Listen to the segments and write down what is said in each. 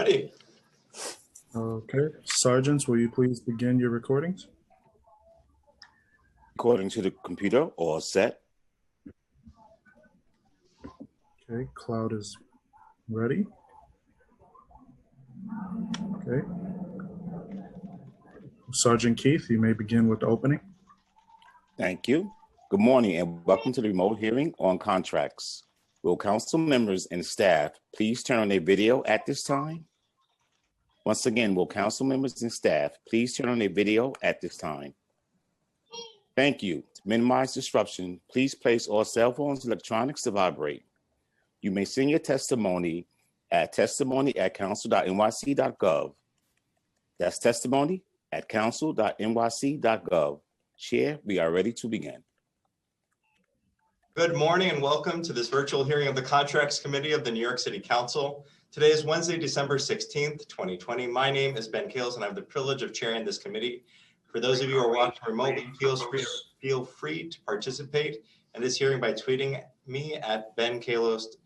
ready. Okay. Sergeants, will you please begin your recordings? According to the computer, all set. Okay, Cloud is ready. Okay. Sergeant Keith, you may begin with the opening. Thank you. Good morning and welcome to the remote hearing on contracts. Will council members and staff please turn on their video at this time? Once again, will council members and staff please turn on their video at this time? Thank you. To minimize disruption, please place all cell phones and electronics to vibrate. You may send your testimony at testimony@council.nyc.gov. That's testimony@council.nyc.gov. Chair, we are ready to begin. Good morning and welcome to this virtual hearing of the Contracts Committee of the New York City Council. Today is Wednesday, December 16th, 2020. My name is Ben Kales and I have the privilege of chairing this committee. For those of you who are watching remotely, feel free to participate in this hearing by tweeting me at Ben Kalos.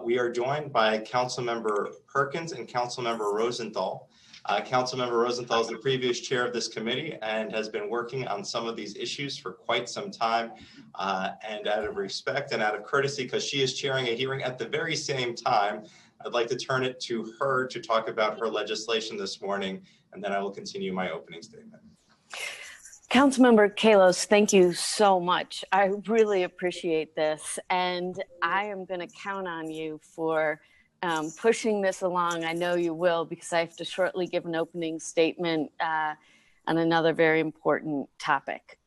We are joined by Councilmember Perkins and Councilmember Rosenthal. Councilmember Rosenthal is the previous chair of this committee and has been working on some of these issues for quite some time. And out of respect and out of courtesy, because she is chairing a hearing at the very same time, I'd like to turn it to her to talk about her legislation this morning, and then I will continue my opening statement. Councilmember Kalos, thank you so much. I really appreciate this, and I am going to count on you for pushing this along. I know you will, because I have to shortly give an opening statement on another very important topic.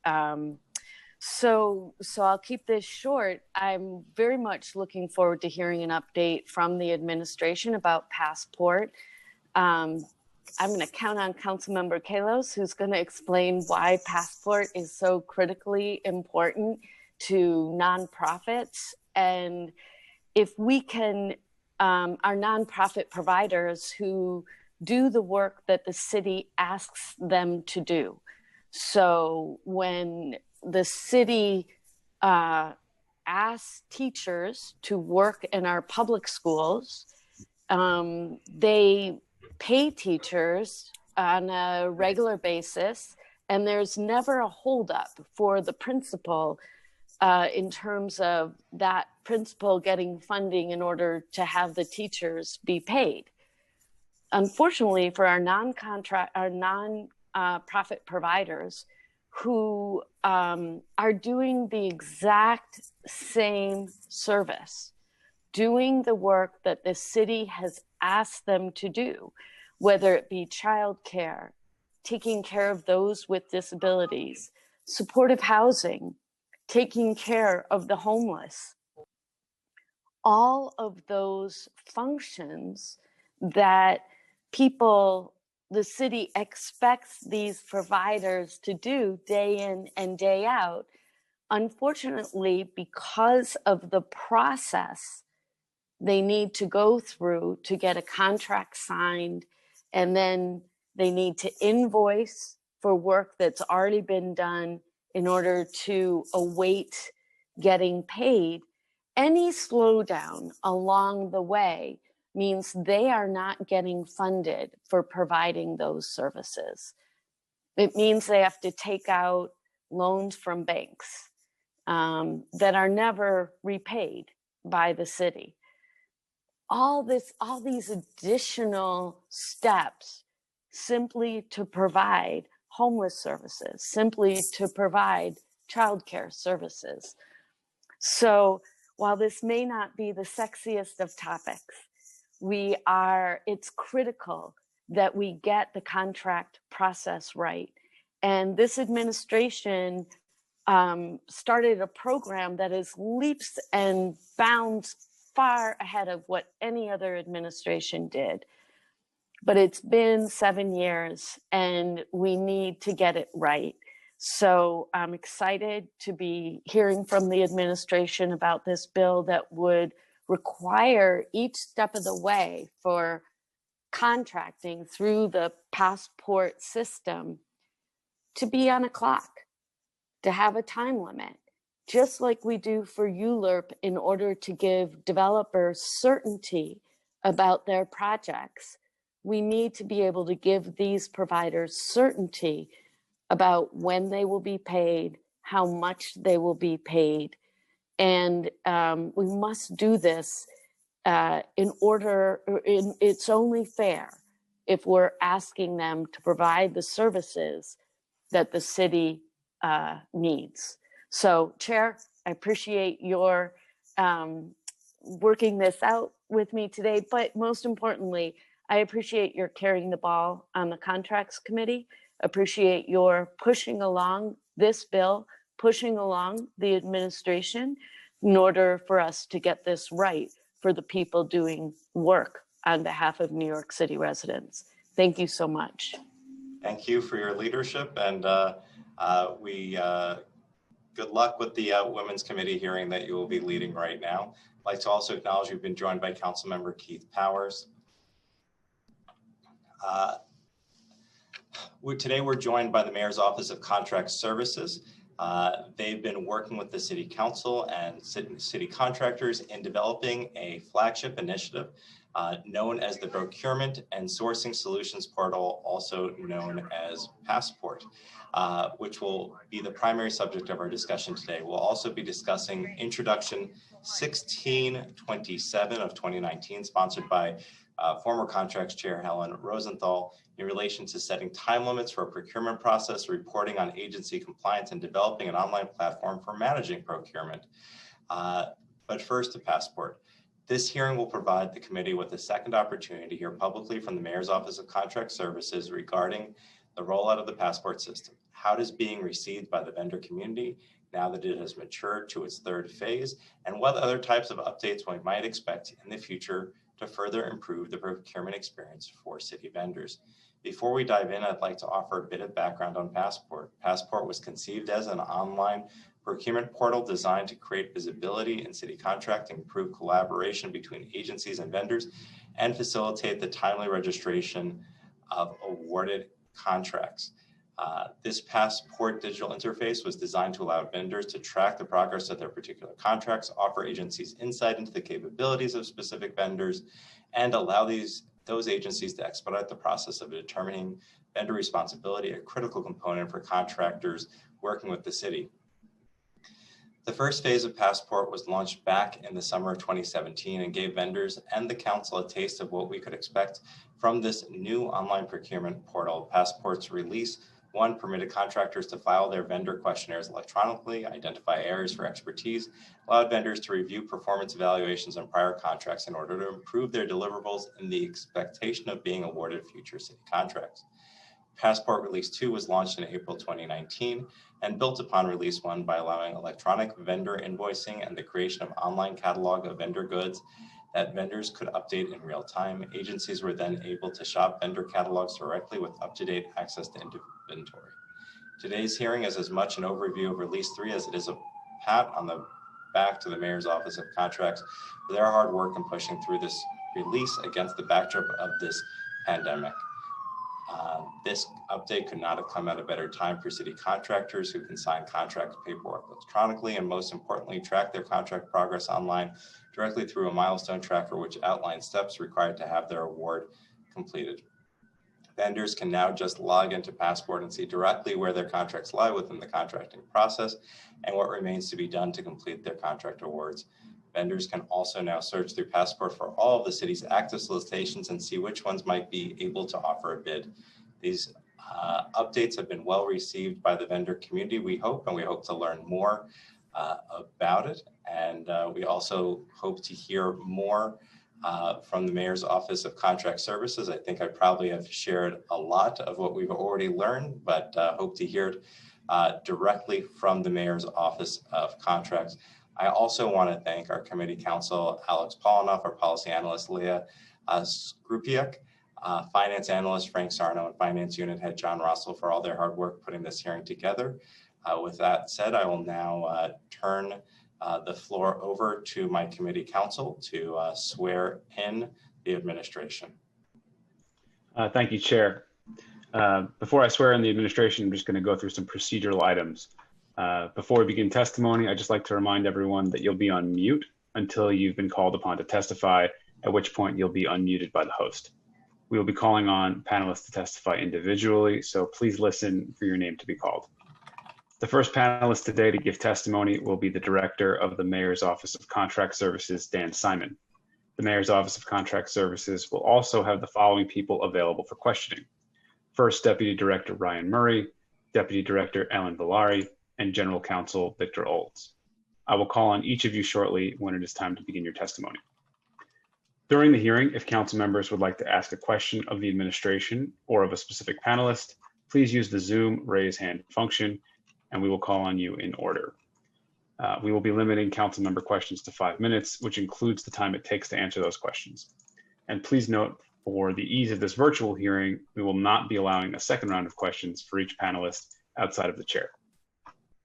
So I'll keep this short. I'm very much looking forward to hearing an update from the administration about Passport. I'm going to count on Councilmember Kalos, who's going to explain why Passport is so critically important to nonprofits. And if we can, our nonprofit providers who do the work that the city asks them to do. So when the city asks teachers to work in our public schools, they pay teachers on a regular basis, and there's never a holdup for the principal in terms of that principal getting funding in order to have the teachers be paid. Unfortunately, for our non-profit providers who are doing the exact same service, doing the work that the city has asked them to do, whether it be childcare, taking care of those with disabilities, supportive housing, taking care of the homeless, all of those functions that the city expects these providers to do day in and day out. Unfortunately, because of the process they need to go through to get a contract signed, and then they need to invoice for work that's already been done in order to await getting paid, any slowdown along the way means they are not getting funded for providing those services. It means they have to take out loans from banks that are never repaid by the city. All these additional steps simply to provide homeless services, simply to provide childcare services. So while this may not be the sexiest of topics, it's critical that we get the contract process right. And this administration started a program that is leaps and bounds far ahead of what any other administration did. But it's been 7 years and we need to get it right. So I'm excited to be hearing from the administration about this bill that would require each step of the way for contracting through the Passport system to be on a clock, to have a time limit, just like we do for ULURP, in order to give developers certainty about their projects we need to be able to give these providers certainty about when they will be paid, how much they will be paid. And we must do this it's only fair if we're asking them to provide the services that the city needs. So, Chair, I appreciate your working this out with me today, but most importantly, I appreciate your carrying the ball on the Contracts Committee, appreciate your pushing along this bill, pushing along the administration in order for us to get this right for the people doing work on behalf of New York City residents. Thank you so much. Thank you for your leadership, and good luck with the Women's Committee hearing that you will be leading right now. I'd like to also acknowledge we've been joined by Councilmember Keith Powers. Today we're joined by the Mayor's Office of Contract Services. They've been working with the City Council and city contractors in developing a flagship initiative known as the Procurement and Sourcing Solutions Portal, also known as Passport, which will be the primary subject of our discussion today. We'll also be discussing Introduction 1627 of 2019, sponsored by former Contracts Chair Helen Rosenthal, in relation to setting time limits for a procurement process, reporting on agency compliance, and developing an online platform for managing procurement. But first, to Passport. This hearing will provide the committee with a second opportunity to hear publicly from the Mayor's Office of Contract Services regarding the rollout of the Passport system, how it is being received by the vendor community now that it has matured to its third phase, and what other types of updates we might expect in the future to further improve the procurement experience for city vendors. Before we dive in, I'd like to offer a bit of background on Passport. Passport was conceived as an online procurement portal designed to create visibility in city contracting, improve collaboration between agencies and vendors, and facilitate the timely registration of awarded contracts. This Passport digital interface was designed to allow vendors to track the progress of their particular contracts, offer agencies insight into the capabilities of specific vendors, and allow those agencies to expedite the process of determining vendor responsibility, a critical component for contractors working with the city. The first phase of Passport was launched back in the summer of 2017 and gave vendors and the council a taste of what we could expect from this new online procurement portal. Passport's release 1 permitted contractors to file their vendor questionnaires electronically, identify areas for expertise, allowed vendors to review performance evaluations on prior contracts in order to improve their deliverables in the expectation of being awarded future city contracts. Passport Release 2 was launched in April 2019 and built upon Release 1 by allowing electronic vendor invoicing and the creation of online catalog of vendor goods that vendors could update in real time. Agencies were then able to shop vendor catalogs directly with up-to-date access to inventory. Today's hearing is as much an overview of Release 3 as it is a pat on the back to the Mayor's Office of Contracts for their hard work in pushing through this release against the backdrop of this pandemic. This update could not have come at a better time for city contractors who can sign contract paperwork electronically and, most importantly, track their contract progress online directly through a milestone tracker which outlines steps required to have their award completed. Vendors can now just log into Passport and see directly where their contracts lie within the contracting process and what remains to be done to complete their contract awards. Vendors can also now search through Passport for all of the city's active solicitations and see which ones might be able to offer a bid. These updates have been well received by the vendor community, we hope, and we hope to learn more about it. And we also hope to hear more from the Mayor's Office of Contract Services. I think I probably have shared a lot of what we've already learned, but hope to hear it directly from the Mayor's Office of Contracts. I also want to thank our committee counsel, Alex Polinoff, our policy analyst, Leah Skrupiak, finance analyst, Frank Sarno, and finance unit head, John Russell, for all their hard work putting this hearing together. With that said, I will now turn the floor over to my committee counsel to swear in the administration. Thank you, Chair. Before I swear in the administration, I'm just going to go through some procedural items. Before we begin testimony, I'd just like to remind everyone that you'll be on mute until you've been called upon to testify, at which point you'll be unmuted by the host. We will be calling on panelists to testify individually, so please listen for your name to be called. The first panelist today to give testimony will be the Director of the Mayor's Office of Contract Services, Dan Simon. The Mayor's Office of Contract Services will also have the following people available for questioning. First, Deputy Director Ryan Murray, Deputy Director Ellen Villari, and General Counsel Victor Olds. I will call on each of you shortly when it is time to begin your testimony. During the hearing, if council members would like to ask a question of the administration or of a specific panelist, please use the Zoom raise hand function and we will call on you in order. We will be limiting council member questions to 5 minutes, which includes the time it takes to answer those questions. And please note, for the ease of this virtual hearing, we will not be allowing a second round of questions for each panelist outside of the chair.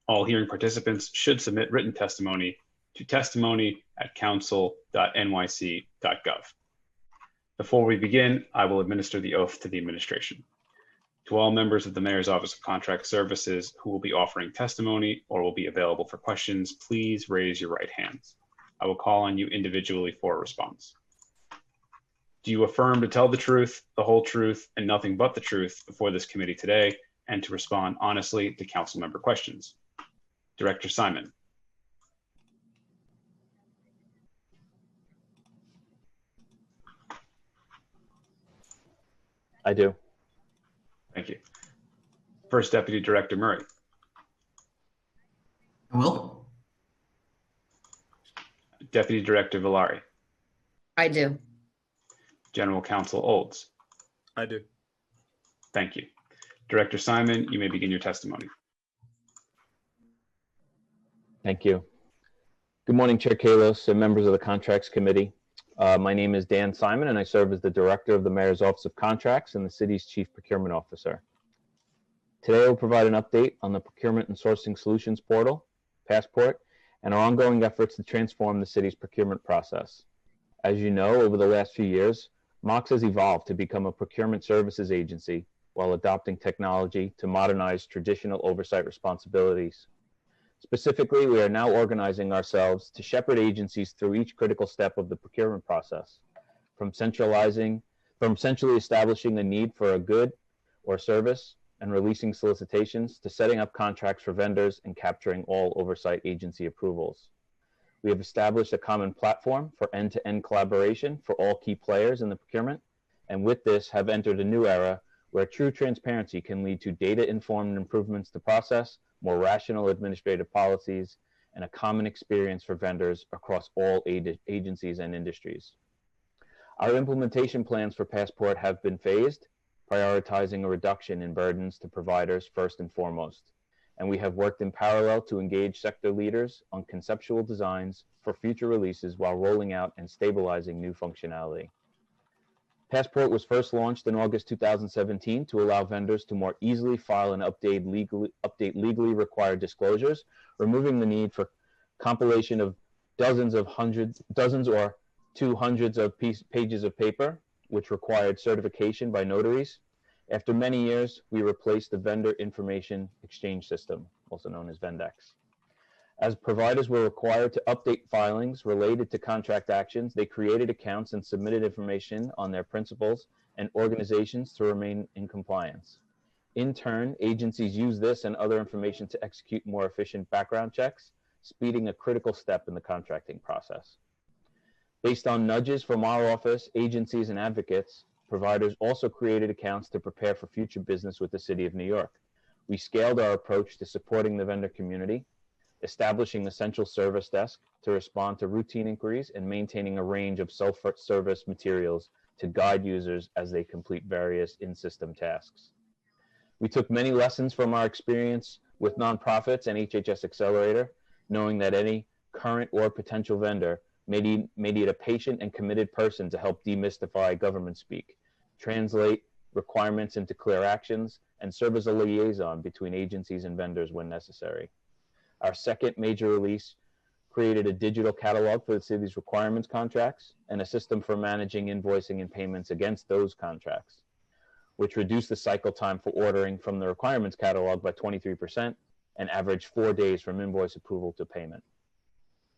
All hearing participants should submit written testimony to testimony@council.nyc.gov. Before we begin, I will administer the oath to the administration. To all members of the Mayor's Office of Contract Services who will be offering testimony or will be available for questions, please raise your right hands. I will call on you individually for a response. Do you affirm to tell the truth, the whole truth, and nothing but the truth before this committee today, and to respond honestly to council member questions? Director Simon. I do. Thank you. First Deputy Director Murray. I will. Deputy Director Villari. I do. General Counsel Olds. I do. Thank you. Director Simon, you may begin your testimony. Thank you. Good morning, Chair Kalos and members of the Contracts Committee. My name is Dan Simon, and I serve as the Director of the Mayor's Office of Contracts and the city's Chief Procurement Officer. Today, I will provide an update on the Procurement and Sourcing Solutions Portal, Passport, and our ongoing efforts to transform the city's procurement process. As you know, over the last few years, MOX has evolved to become a procurement services agency while adopting technology to modernize traditional oversight responsibilities. Specifically, we are now organizing ourselves to shepherd agencies through each critical step of the procurement process, from centrally establishing the need for a good or service and releasing solicitations to setting up contracts for vendors and capturing all oversight agency approvals. We have established a common platform for end-to-end collaboration for all key players in the procurement, and with this have entered a new era where true transparency can lead to data-informed improvements to process, more rational administrative policies, and a common experience for vendors across all agencies and industries. Our implementation plans for Passport have been phased, prioritizing a reduction in burdens to providers first and foremost, and we have worked in parallel to engage sector leaders on conceptual designs for future releases while rolling out and stabilizing new functionality. Passport was first launched in August 2017 to allow vendors to more easily file and update legally required disclosures, removing the need for compilation of dozens or hundreds of pages of paper, which required certification by notaries. After many years, we replaced the Vendor Information Exchange System, also known as Vendex. As providers were required to update filings related to contract actions, they created accounts and submitted information on their principals and organizations to remain in compliance. In turn, agencies use this and other information to execute more efficient background checks, speeding a critical step in the contracting process. Based on nudges from our office, agencies, and advocates, providers also created accounts to prepare for future business with the City of New York. We scaled our approach to supporting the vendor community, establishing a central service desk to respond to routine inquiries and maintaining a range of self-service materials to guide users as they complete various in-system tasks. We took many lessons from our experience with nonprofits and HHS Accelerator, knowing that any current or potential vendor may need a patient and committed person to help demystify government speak, translate requirements into clear actions, and serve as a liaison between agencies and vendors when necessary. Our second major release created a digital catalog for the city's requirements contracts and a system for managing invoicing and payments against those contracts, which reduced the cycle time for ordering from the requirements catalog by 23% and averaged 4 days from invoice approval to payment.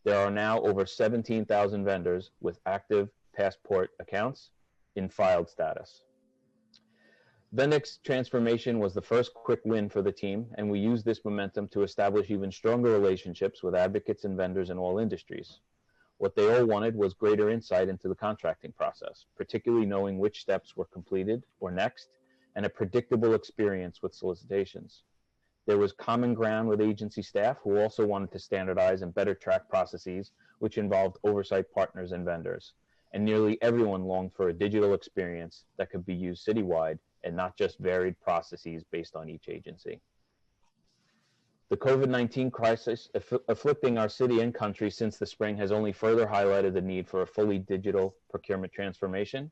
There are now over 17,000 vendors with active Passport accounts in filed status. Vendex transformation was the first quick win for the team, and we used this momentum to establish even stronger relationships with advocates and vendors in all industries. What they all wanted was greater insight into the contracting process, particularly knowing which steps were completed or next, and a predictable experience with solicitations. There was common ground with agency staff who also wanted to standardize and better track processes, which involved oversight partners and vendors. And nearly everyone longed for a digital experience that could be used citywide and not just varied processes based on each agency. The COVID-19 crisis afflicting our city and country since the spring has only further highlighted the need for a fully digital procurement transformation.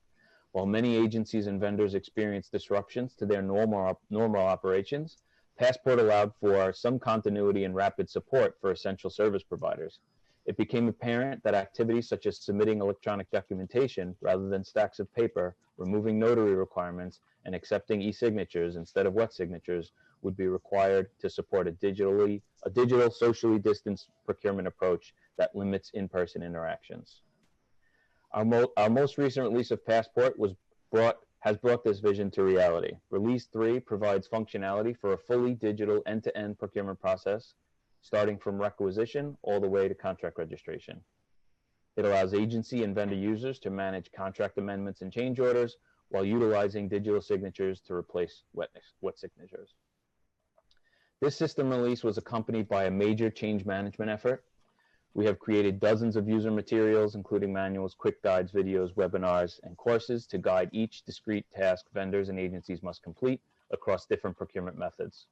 While many agencies and vendors experienced disruptions to their normal operations, Passport allowed for some continuity and rapid support for essential service providers. It became apparent that activities such as submitting electronic documentation rather than stacks of paper, removing notary requirements, and accepting e-signatures instead of wet signatures would be required to support a digital socially distanced procurement approach that limits in-person interactions. Our most recent release of Passport has brought this vision to reality. Release 3 provides functionality for a fully digital end-to-end procurement process, starting from requisition all the way to contract registration. It allows agency and vendor users to manage contract amendments and change orders while utilizing digital signatures to replace wet signatures. This system release was accompanied by a major change management effort. We have created dozens of user materials, including manuals, quick guides, videos, webinars, and courses to guide each discrete task vendors and agencies must complete across different procurement methods.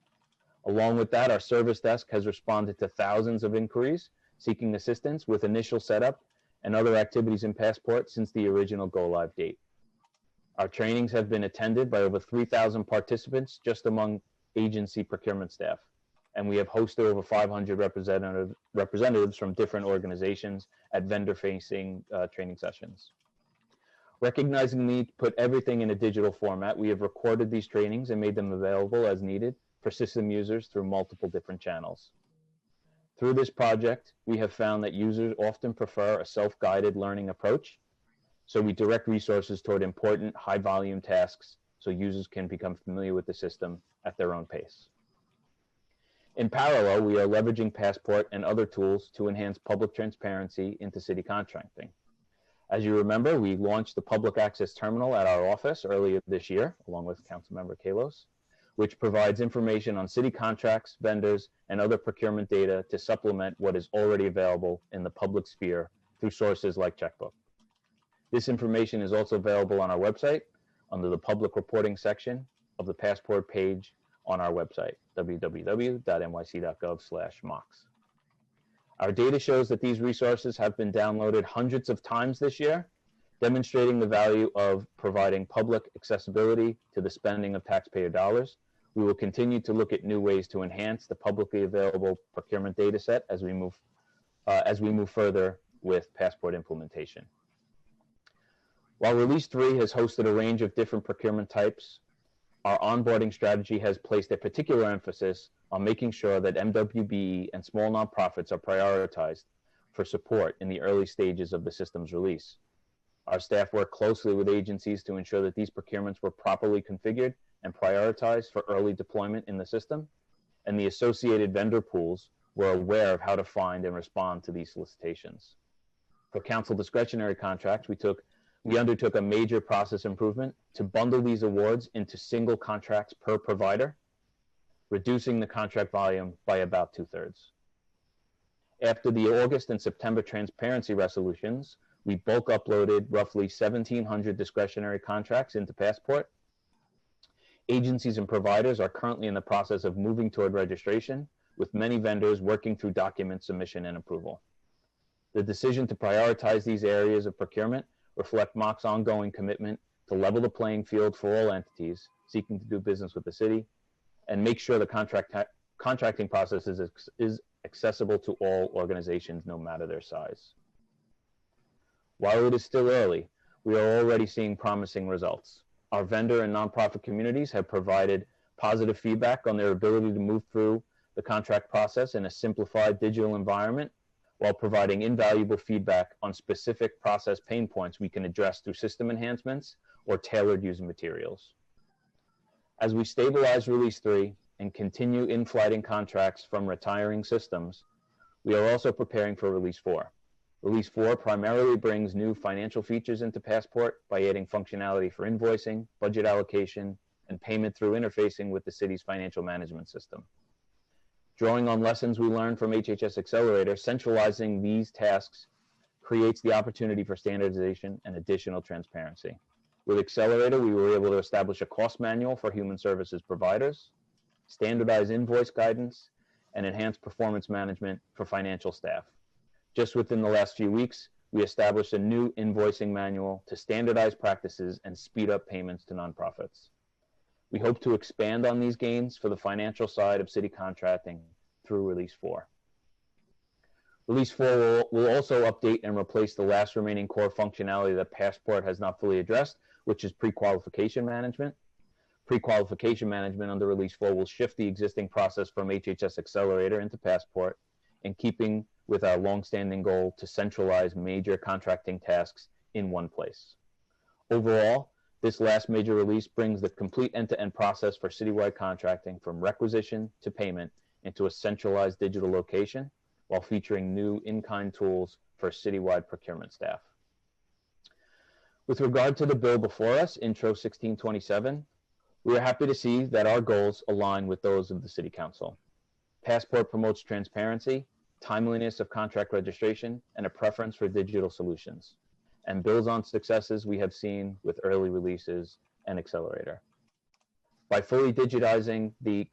Along with that, our service desk has responded to thousands of inquiries seeking assistance with initial setup and other activities in Passport since the original go-live date. Our trainings have been attended by over 3,000 participants just among agency procurement staff, and we have hosted over 500 representatives from different organizations at vendor-facing training sessions. Recognizing the need to put everything in a digital format, we have recorded these trainings and made them available as needed for system users through multiple different channels. Through this project, we have found that users often prefer a self-guided learning approach, so we direct resources toward important high-volume tasks so users can become familiar with the system at their own pace. In parallel, we are leveraging Passport and other tools to enhance public transparency into city contracting. As you remember, we launched the public access terminal at our office earlier this year, along with Councilmember Kalos, which provides information on city contracts, vendors, and other procurement data to supplement what is already available in the public sphere through sources like Checkbook. This information is also available on our website under the public reporting section of the Passport page on our website, www.nyc.gov/mocs. Our data shows that these resources have been downloaded hundreds of times this year, demonstrating the value of providing public accessibility to the spending of taxpayer dollars. We will continue to look at new ways to enhance the publicly available procurement data set as we move further with Passport implementation. While Release 3 has hosted a range of different procurement types, our onboarding strategy has placed a particular emphasis on making sure that MWBE and small nonprofits are prioritized for support in the early stages of the system's release. Our staff worked closely with agencies to ensure that these procurements were properly configured and prioritized for early deployment in the system, and the associated vendor pools were aware of how to find and respond to these solicitations. For council discretionary contracts, we undertook a major process improvement to bundle these awards into single contracts per provider, reducing the contract volume by about 2/3. After the August and September transparency resolutions, we bulk uploaded roughly 1,700 discretionary contracts into Passport. Agencies and providers are currently in the process of moving toward registration, with many vendors working through document submission and approval. The decision to prioritize these areas of procurement reflect MOC's ongoing commitment to level the playing field for all entities seeking to do business with the city and make sure the contracting process is accessible to all organizations, no matter their size. While it is still early, we are already seeing promising results. Our vendor and nonprofit communities have provided positive feedback on their ability to move through the contract process in a simplified digital environment, while providing invaluable feedback on specific process pain points we can address through system enhancements or tailored user materials. As we stabilize Release 3 and continue in-flighting contracts from retiring systems, we are also preparing for Release 4. Release 4 primarily brings new financial features into Passport by adding functionality for invoicing, budget allocation, and payment through interfacing with the city's financial management system. Drawing on lessons we learned from HHS Accelerator, centralizing these tasks creates the opportunity for standardization and additional transparency. With Accelerator, we were able to establish a cost manual for human services providers, standardize invoice guidance, and enhance performance management for financial staff. Just within the last few weeks, we established a new invoicing manual to standardize practices and speed up payments to nonprofits. We hope to expand on these gains for the financial side of city contracting through Release 4. Release 4 will also update and replace the last remaining core functionality that Passport has not fully addressed, which is pre-qualification management. Pre-qualification management under Release 4 will shift the existing process from HHS Accelerator into Passport, in keeping with our longstanding goal to centralize major contracting tasks in one place. Overall, this last major release brings the complete end-to-end process for citywide contracting from requisition to payment into a centralized digital location, while featuring new in-kind tools for citywide procurement staff. With regard to the bill before us, Intro 1627, we are happy to see that our goals align with those of the City Council. Passport promotes transparency, timeliness of contract registration, and a preference for digital solutions, and builds on successes we have seen with early releases and Accelerator. By fully digitizing the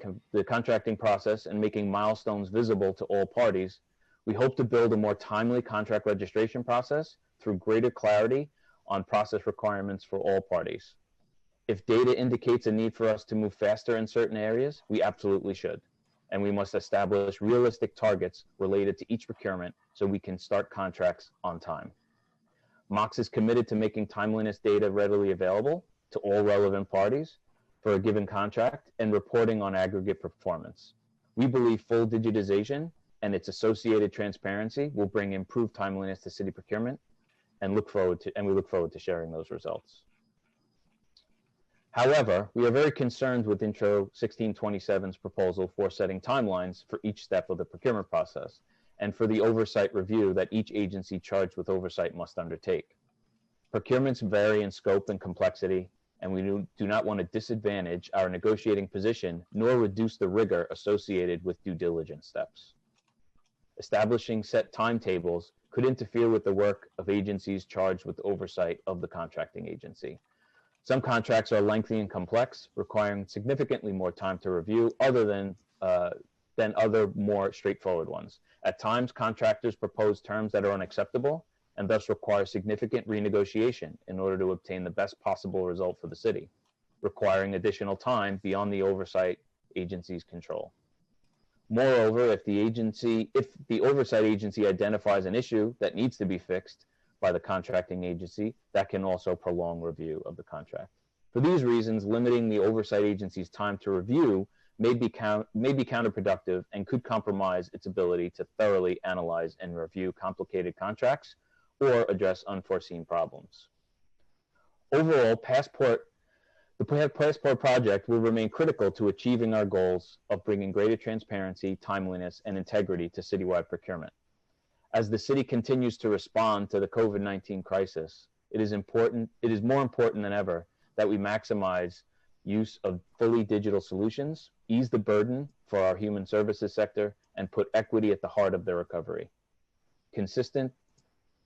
contracting process and making milestones visible to all parties, we hope to build a more timely contract registration process through greater clarity on process requirements for all parties. If data indicates a need for us to move faster in certain areas, we absolutely should. And we must establish realistic targets related to each procurement so we can start contracts on time. MOX is committed to making timeliness data readily available to all relevant parties for a given contract and reporting on aggregate performance. We believe full digitization and its associated transparency will bring improved timeliness to city procurement, and we look forward to sharing those results. However, we are very concerned with Intro 1627's proposal for setting timelines for each step of the procurement process and for the oversight review that each agency charged with oversight must undertake. Procurements vary in scope and complexity, and we do not want to disadvantage our negotiating position nor reduce the rigor associated with due diligence steps. Establishing set timetables could interfere with the work of agencies charged with oversight of the contracting agency. Some contracts are lengthy and complex, requiring significantly more time to review than other more straightforward ones. At times, contractors propose terms that are unacceptable and thus require significant renegotiation in order to obtain the best possible result for the city, requiring additional time beyond the oversight agency's control. Moreover, if the oversight agency identifies an issue that needs to be fixed by the contracting agency, that can also prolong review of the contract. For these reasons, limiting the oversight agency's time to review may be counterproductive and could compromise its ability to thoroughly analyze and review complicated contracts or address unforeseen problems. Overall, the Passport project will remain critical to achieving our goals of bringing greater transparency, timeliness, and integrity to citywide procurement. As the city continues to respond to the COVID-19 crisis, it is more important than ever that we maximize use of fully digital solutions, ease the burden for our human services sector, and put equity at the heart of their recovery. Consistent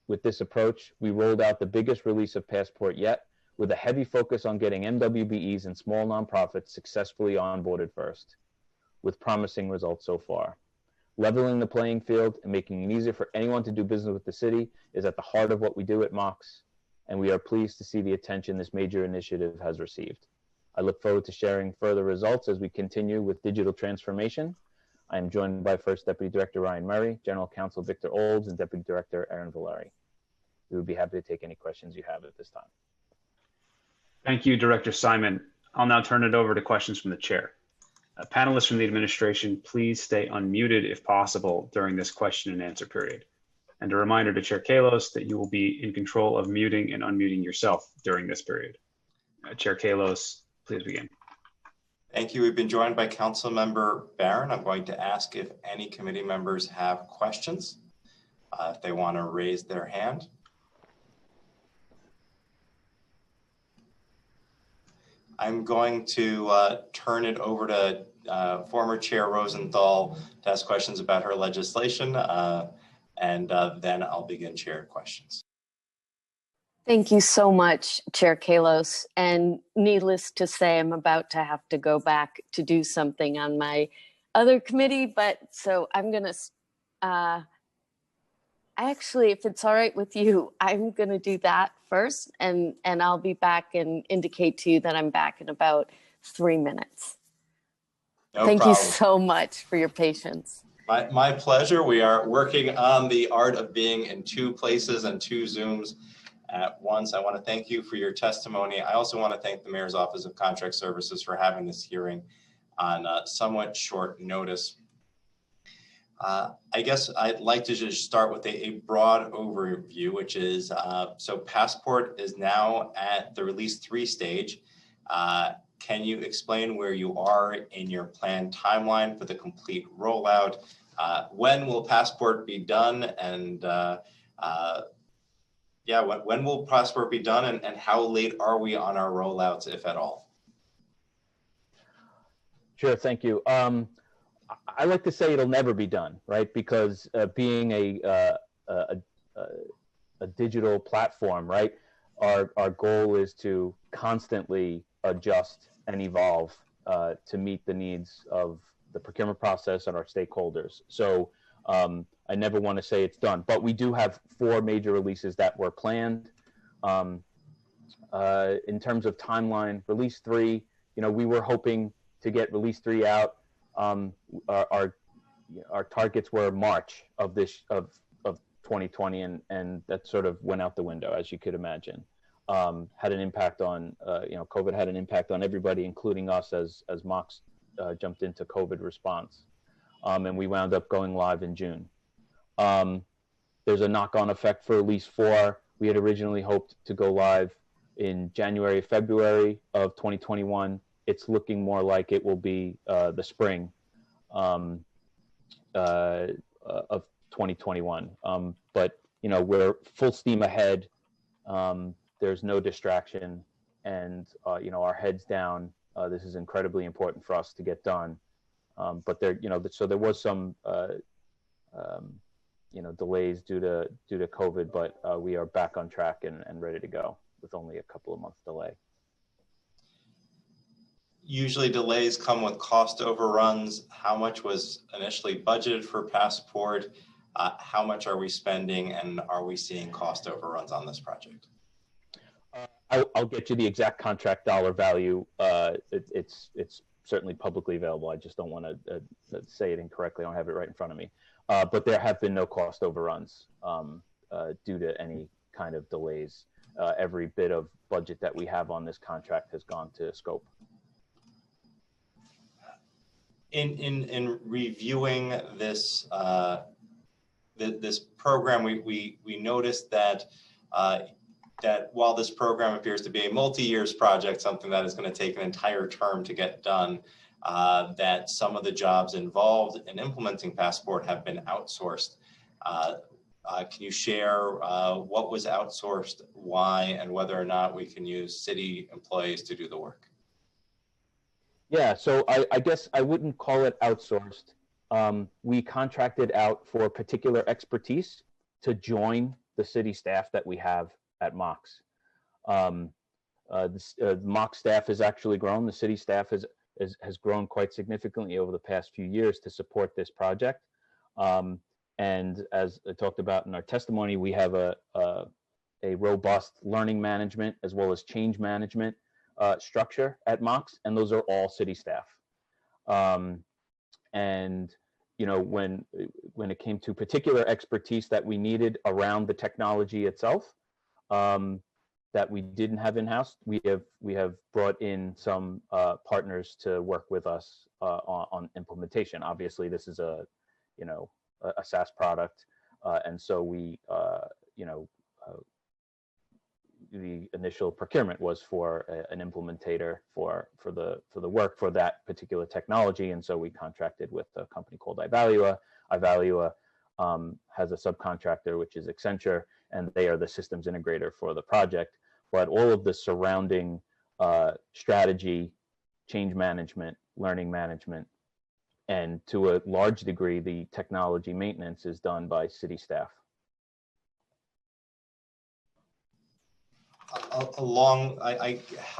with this approach, we rolled out the biggest release of Passport yet, with a heavy focus on getting MWBEs and small nonprofits successfully onboarded first, with promising results so far. Leveling the playing field and making it easier for anyone to do business with the city is at the heart of what we do at MOX, and we are pleased to see the attention this major initiative has received. I look forward to sharing further results as we continue with digital transformation. I am joined by First Deputy Director Ryan Murray, General Counsel Victor Olds, and Deputy Director Aaron Valeri. We would be happy to take any questions you have at this time. Thank you, Director Simon. I'll now turn it over to questions from the chair. Panelists from the administration, please stay unmuted if possible during this question and answer period. And a reminder to Chair Kalos that you will be in control of muting and unmuting yourself during this period. Chair Kalos, please begin. Thank you. We've been joined by Councilmember Barron. I'm going to ask if any committee members have questions, if they want to raise their hand. I'm going to turn it over to former Chair Rosenthal to ask questions about her legislation, and then I'll begin chair questions. Thank you so much, Chair Kalos. And needless to say, I'm about to have to go back to do something on my other committee, but so I'm going to, actually, if it's all right with you, I'm going to do that first, and I'll be back and indicate to you that I'm back in about 3 minutes. No Thank problem. you so much for your patience. My pleasure. We are working on the art of being in 2 places and 2 Zooms at once. I want to thank you for your testimony. I also want to thank the Mayor's Office of Contract Services for having this hearing on somewhat short notice. I guess I'd like to just start with a broad overview, which is, so Passport is now at the Release 3 stage. Can you explain where you are in your planned timeline for the complete rollout? When will Passport be done? And yeah, when will Passport be done, and how late are we on our rollouts, if at all? Sure, thank you. I like to say it'll never be done, right? Because being a digital platform, right? Our goal is to constantly adjust and evolve to meet the needs of the procurement process and our stakeholders. So I never want to say it's done, but we do have 4 major releases that were planned. In terms of timeline, Release 3, we were hoping to get Release 3 out. Our targets were March of 2020, and that sort of went out the window, as you could imagine. Had an impact on, COVID had an impact on everybody, including us as Mox jumped into COVID response. And we wound up going live in June. There's a knock-on effect for Release 4. We had originally hoped to go live in January, February of 2021. It's looking more like it will be the spring of 2021. But, we're full steam ahead. There's no distraction, and, our heads down. This is incredibly important for us to get done. But there, so there was some, delays due to COVID, but we are back on track and ready to go with only a couple of months delay. Usually delays come with cost overruns. How much was initially budgeted for Passport? How much are we spending, and are we seeing cost overruns on this project? I'll get you the exact contract dollar value. It's certainly publicly available. I just don't want to say it incorrectly. I don't have it right in front of me. But there have been no cost overruns due to any kind of delays. Every bit of budget that we have on this contract has gone to scope. In reviewing this this program, we noticed that that while this program appears to be a multi-years project, something that is going to take an entire term to get done, that some of the jobs involved in implementing Passport have been outsourced. Can you share what was outsourced, why, and whether or not we can use city employees to do the work? Yeah, so I guess I wouldn't call it outsourced. We contracted out for particular expertise to join the city staff that we have at Mox. The Mox staff has actually grown. The city staff has grown quite significantly over the past few years to support this project. And as I talked about in our testimony, we have a robust learning management as well as change management structure at Mox, and those are all city staff. And when it came to particular expertise that we needed around the technology itself, that we didn't have in-house, we have brought in some partners to work with us on implementation. Obviously, this is a SaaS product, and so we the initial procurement was for an implementator for the work for that particular technology, and so we contracted with a company called Ivalua. Ivalua has a subcontractor, which is Accenture, and they are the systems integrator for the project. But all of the surrounding strategy, change management, learning management, and to a large degree, the technology maintenance is done by city staff.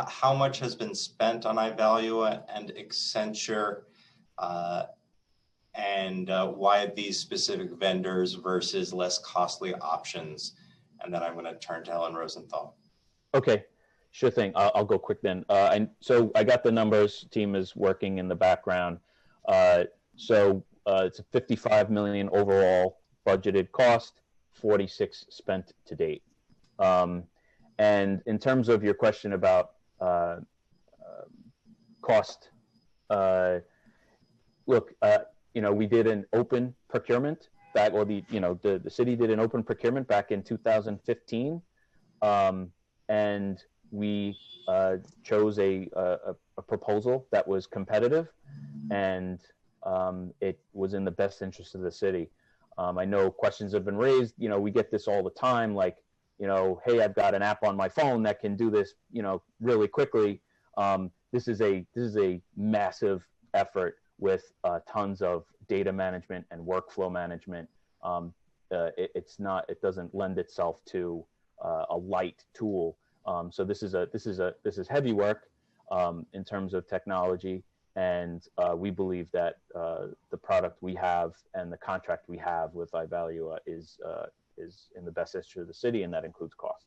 How much has been spent on Ivalua and Accenture, and why these specific vendors versus less costly options? And then I'm going to turn to Helen Rosenthal. Okay, sure thing. I'll go quick then. So I got the numbers. Team is working in the background. So it's a 55 million overall budgeted cost, 46 spent to date. And in terms of your question about cost, look, we did an open procurement back, or the city did an open procurement back in 2015, and we chose a proposal that was competitive, and it was in the best interest of the city. I know questions have been raised. We get this all the time, like, hey, I've got an app on my phone that can do this, really quickly. This is a massive effort with tons of data management and workflow management. It doesn't lend itself to a light tool. So this is heavy work in terms of technology, and we believe that the product we have and the contract we have with Ivalua is in the best interest of the city, and that includes cost.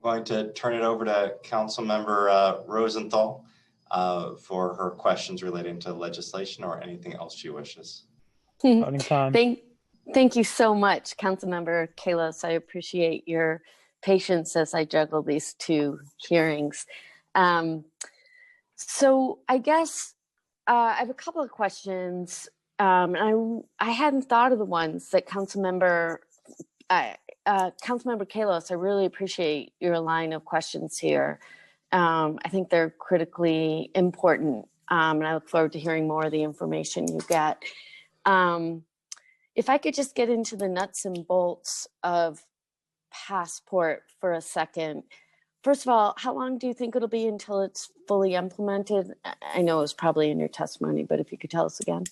I'm going to turn it over to Councilmember Rosenthal for her questions relating to legislation or anything else she wishes. Voting time. Thank you so much, Councilmember Kallos. I appreciate your patience as I juggle these two hearings. So I guess I have a couple of questions. And I hadn't thought of the ones that Councilmember Kallos, I really appreciate your line of questions here. I think they're critically important, and I look forward to hearing more of the information you get. If I could just get into the nuts and bolts of Passport for a second. First of all, how long do you think it'll be until it's fully implemented? I know it was probably in your testimony, but if you could tell us again.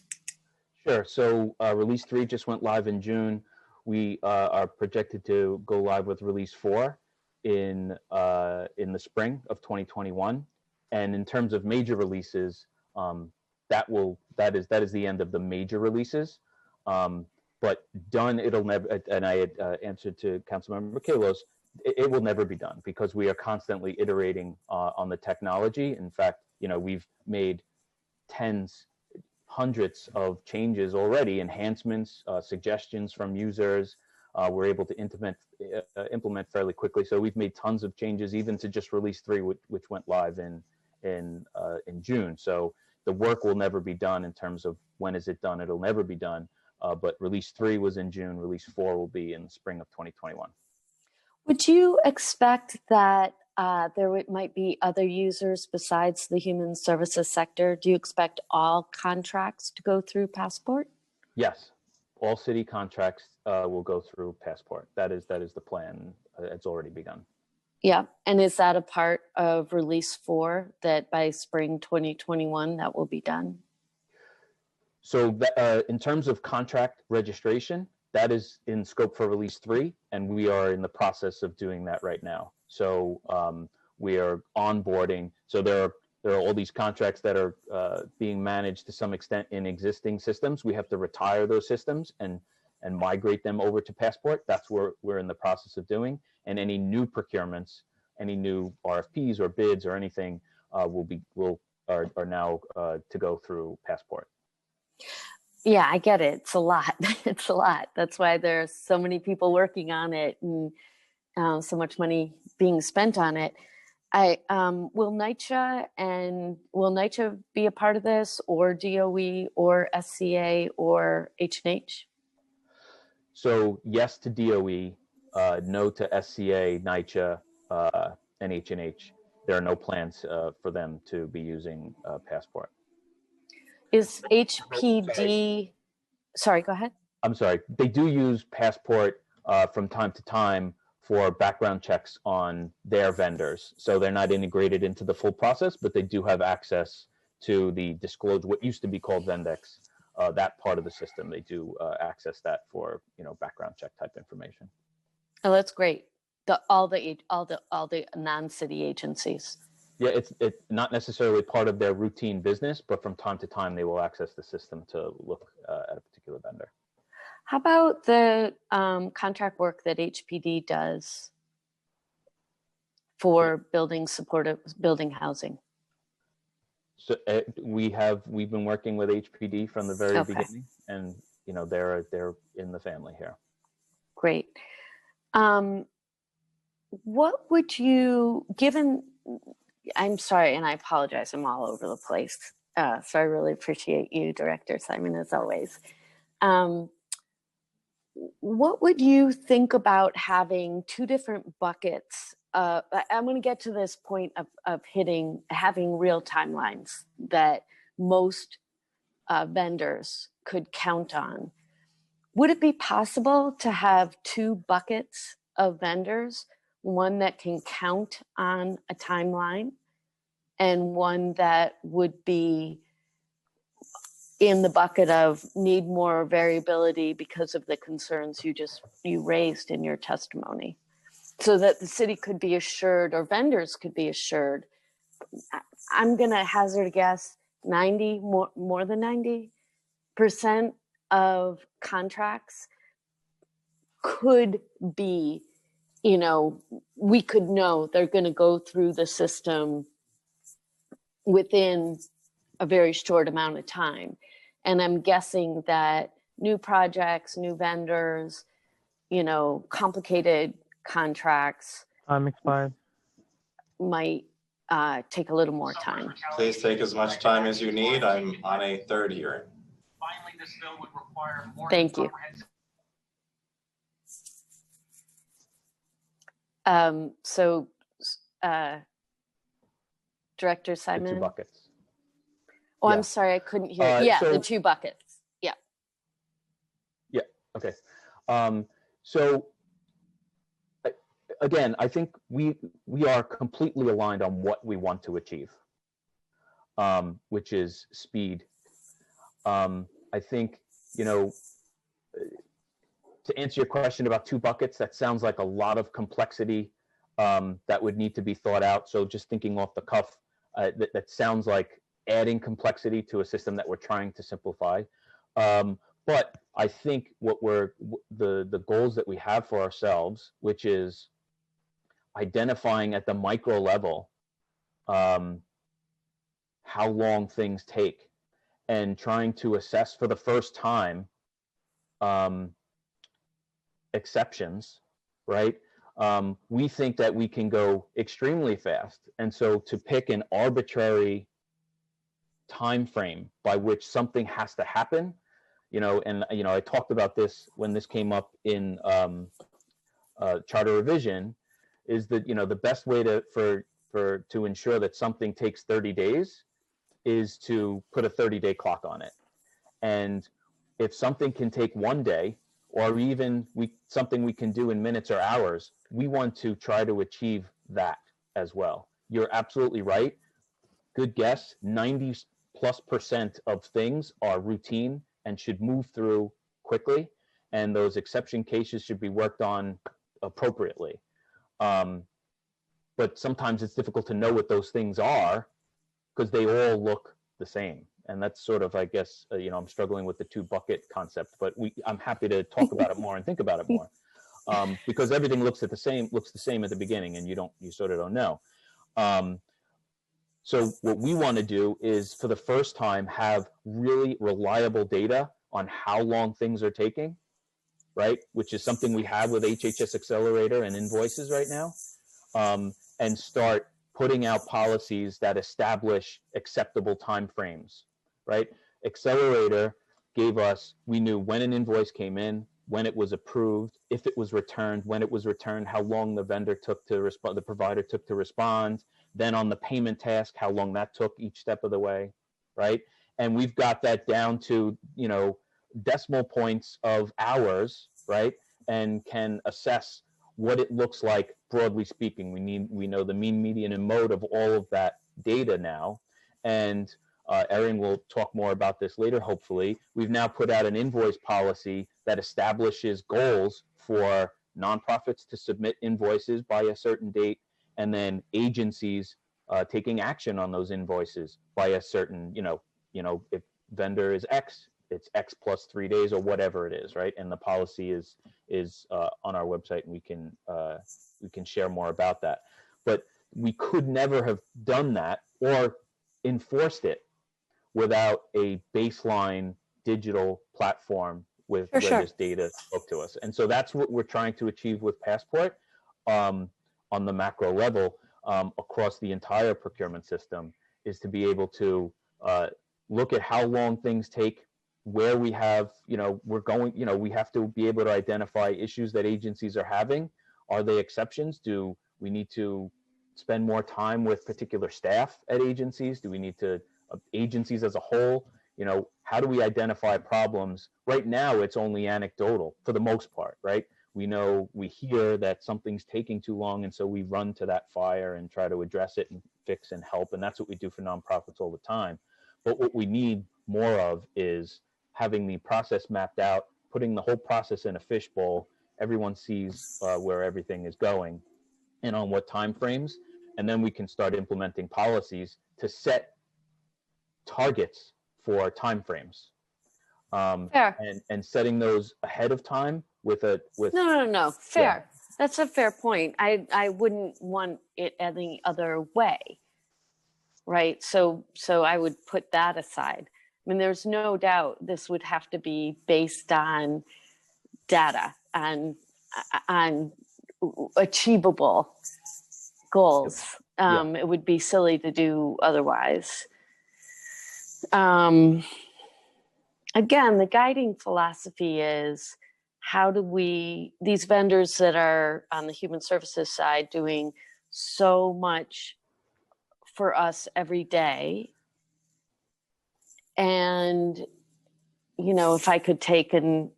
Sure. So release 3 just went live in June. We are projected to go live with release 4 in the spring of 2021. And in terms of major releases, that is the end of the major releases. But done, it'll never. And I had answered to Councilmember Kallos, it will never be done because we are constantly iterating on the technology. In fact, we've made hundreds of changes already, enhancements, suggestions from users. We're able to implement fairly quickly. So we've made tons of changes, even to just release 3, which went live in June. So the work will never be done in terms of when is it done. It'll never be done. But release 3 was in June. Release 4 will be in the spring of 2021. Would you expect that might be other users besides the human services sector? Do you expect all contracts to go through Passport? Yes, all city contracts will go through Passport. That is the plan. It's already begun. Yeah, and is that a part of release 4 that by spring 2021 that will be done? So in terms of contract registration, that is in scope for release 3, and we are in the process of doing that right now. So we are onboarding. So there are all these contracts that are being managed to some extent in existing systems. We have to retire those systems and migrate them over to Passport. That's what we're in the process of doing. And any new procurements, any new RFPs or bids or anything are now to go through Passport. Yeah, I get it. It's a lot. It's a lot. That's why there's so many people working on it and so much money being spent on it. Will NYCHA be a part of this, or DOE, or SCA, or H&H? So yes to DOE. no to SCA, NYCHA, and H&H. There are no plans for them to be using Passport. Is HPD, sorry, go ahead. I'm sorry, they do use Passport from time to time for background checks on their vendors. So they're not integrated into the full process, but they do have access to the disclosed, what used to be called Vendex, that part of the system. They do access that for, background check type information. Oh, that's great. All the non-city agencies. Yeah, it's not necessarily part of their routine business, but from time to time they will access the system to look at a particular vendor. How about the contract work that HPD does for building housing? So we've been working with HPD from the very beginning, and they're in the family here. Great. What would you, given, I'm sorry, and I apologize, I'm all over the place. So I really appreciate you, Director Simon, as always. What would you think about having two different buckets? I'm going to get to this point of having real timelines that most vendors could count on. Would it be possible to have two buckets of vendors, one that can count on a timeline and one that would be in the bucket of need more variability because of the concerns you raised in your testimony, so that the city could be assured, or vendors could be assured? I'm going to hazard a guess, more than 90% of contracts could be, we could know they're going to go through the system within a very short amount of time. And I'm guessing that new projects, new vendors, complicated contracts. Time expired. Might take a little more time. Please take as much time as you need. I'm on a third hearing. Finally, this bill would require more. Thank you. So, Director Simon. The two buckets. Oh, Yeah. I'm sorry, I couldn't hear. Yeah, so, the two buckets. Yeah. Yeah. Okay. So again, I think we are completely aligned on what we want to achieve, which is speed. I think, to answer your question about two buckets, that sounds like a lot of complexity that would need to be thought out. So just thinking off the cuff, that sounds like adding complexity to a system that we're trying to simplify. But I think the goals that we have for ourselves, which is identifying at the micro level how long things take, and trying to assess for the first time exceptions, right? We think that we can go extremely fast. And so to pick an arbitrary time frame by which something has to happen, I talked about this when this came up in charter revision, is that the best way to ensure that something takes 30 days is to put a 30-day clock on it. And if something can take 1 day, or even something we can do in minutes or hours, we want to try to achieve that as well. You're absolutely right. Good guess. 90+% of things are routine and should move through quickly, and those exception cases should be worked on appropriately. But sometimes it's difficult to know what those things are because they all look the same. And that's sort of, I guess, I'm struggling with the two bucket concept, but I'm happy to talk about it more and think about it more, because everything looks the same at the beginning, and you sort of don't know. So what we want to do is, for the first time, have really reliable data on how long things are taking, right? Which is something we have with HHS Accelerator and invoices right now, and start putting out policies that establish acceptable timeframes, right? Accelerator we knew when an invoice came in, when it was approved, if it was returned, when it was returned, how long the vendor took to respond, the provider took to respond, then on the payment task, how long that took each step of the way, right? And we've got that down to, you know, decimal points of hours, right? And can assess what it looks like, broadly speaking. We know the mean, median, and mode of all of that data now. And Erin will talk more about this later, hopefully. We've now put out an invoice policy that establishes goals for nonprofits to submit invoices by a certain date, and then agencies taking action on those invoices by a certain, you know, if vendor is X, it's X plus 3 days or whatever it is, right? And the policy is on our website, and we can share more about that. But we could never have done that or enforced it without a baseline digital platform with where this data spoke to us. And so that's what we're trying to achieve with Passport on the macro level across the entire procurement system, is to be able to look at how long things take, where we have, you know, we have to be able to identify issues that agencies are having. Are they exceptions? Do we need to spend more time with particular staff at agencies? Do we need to, agencies as a whole, you know, how do we identify problems? Right now, it's only anecdotal for the most part, right? We hear that something's taking too long, and so we run to that fire and try to address it and fix and help. And that's what we do for nonprofits all the time. But what we need more of is having the process mapped out, putting the whole process in a fishbowl. Everyone sees where everything is going and on what time frames. And then we can start implementing policies to set targets for time frames. And setting those ahead of time with No. Fair. Yeah. That's a fair point. I wouldn't want it any other way. Right. So I would put that aside. I mean, there's no doubt this would have to be based on data and on achievable goals. It would be silly to do otherwise. Again, the guiding philosophy is, how do these vendors that are on the human services side doing so much for us every day. And, you know, if I could take an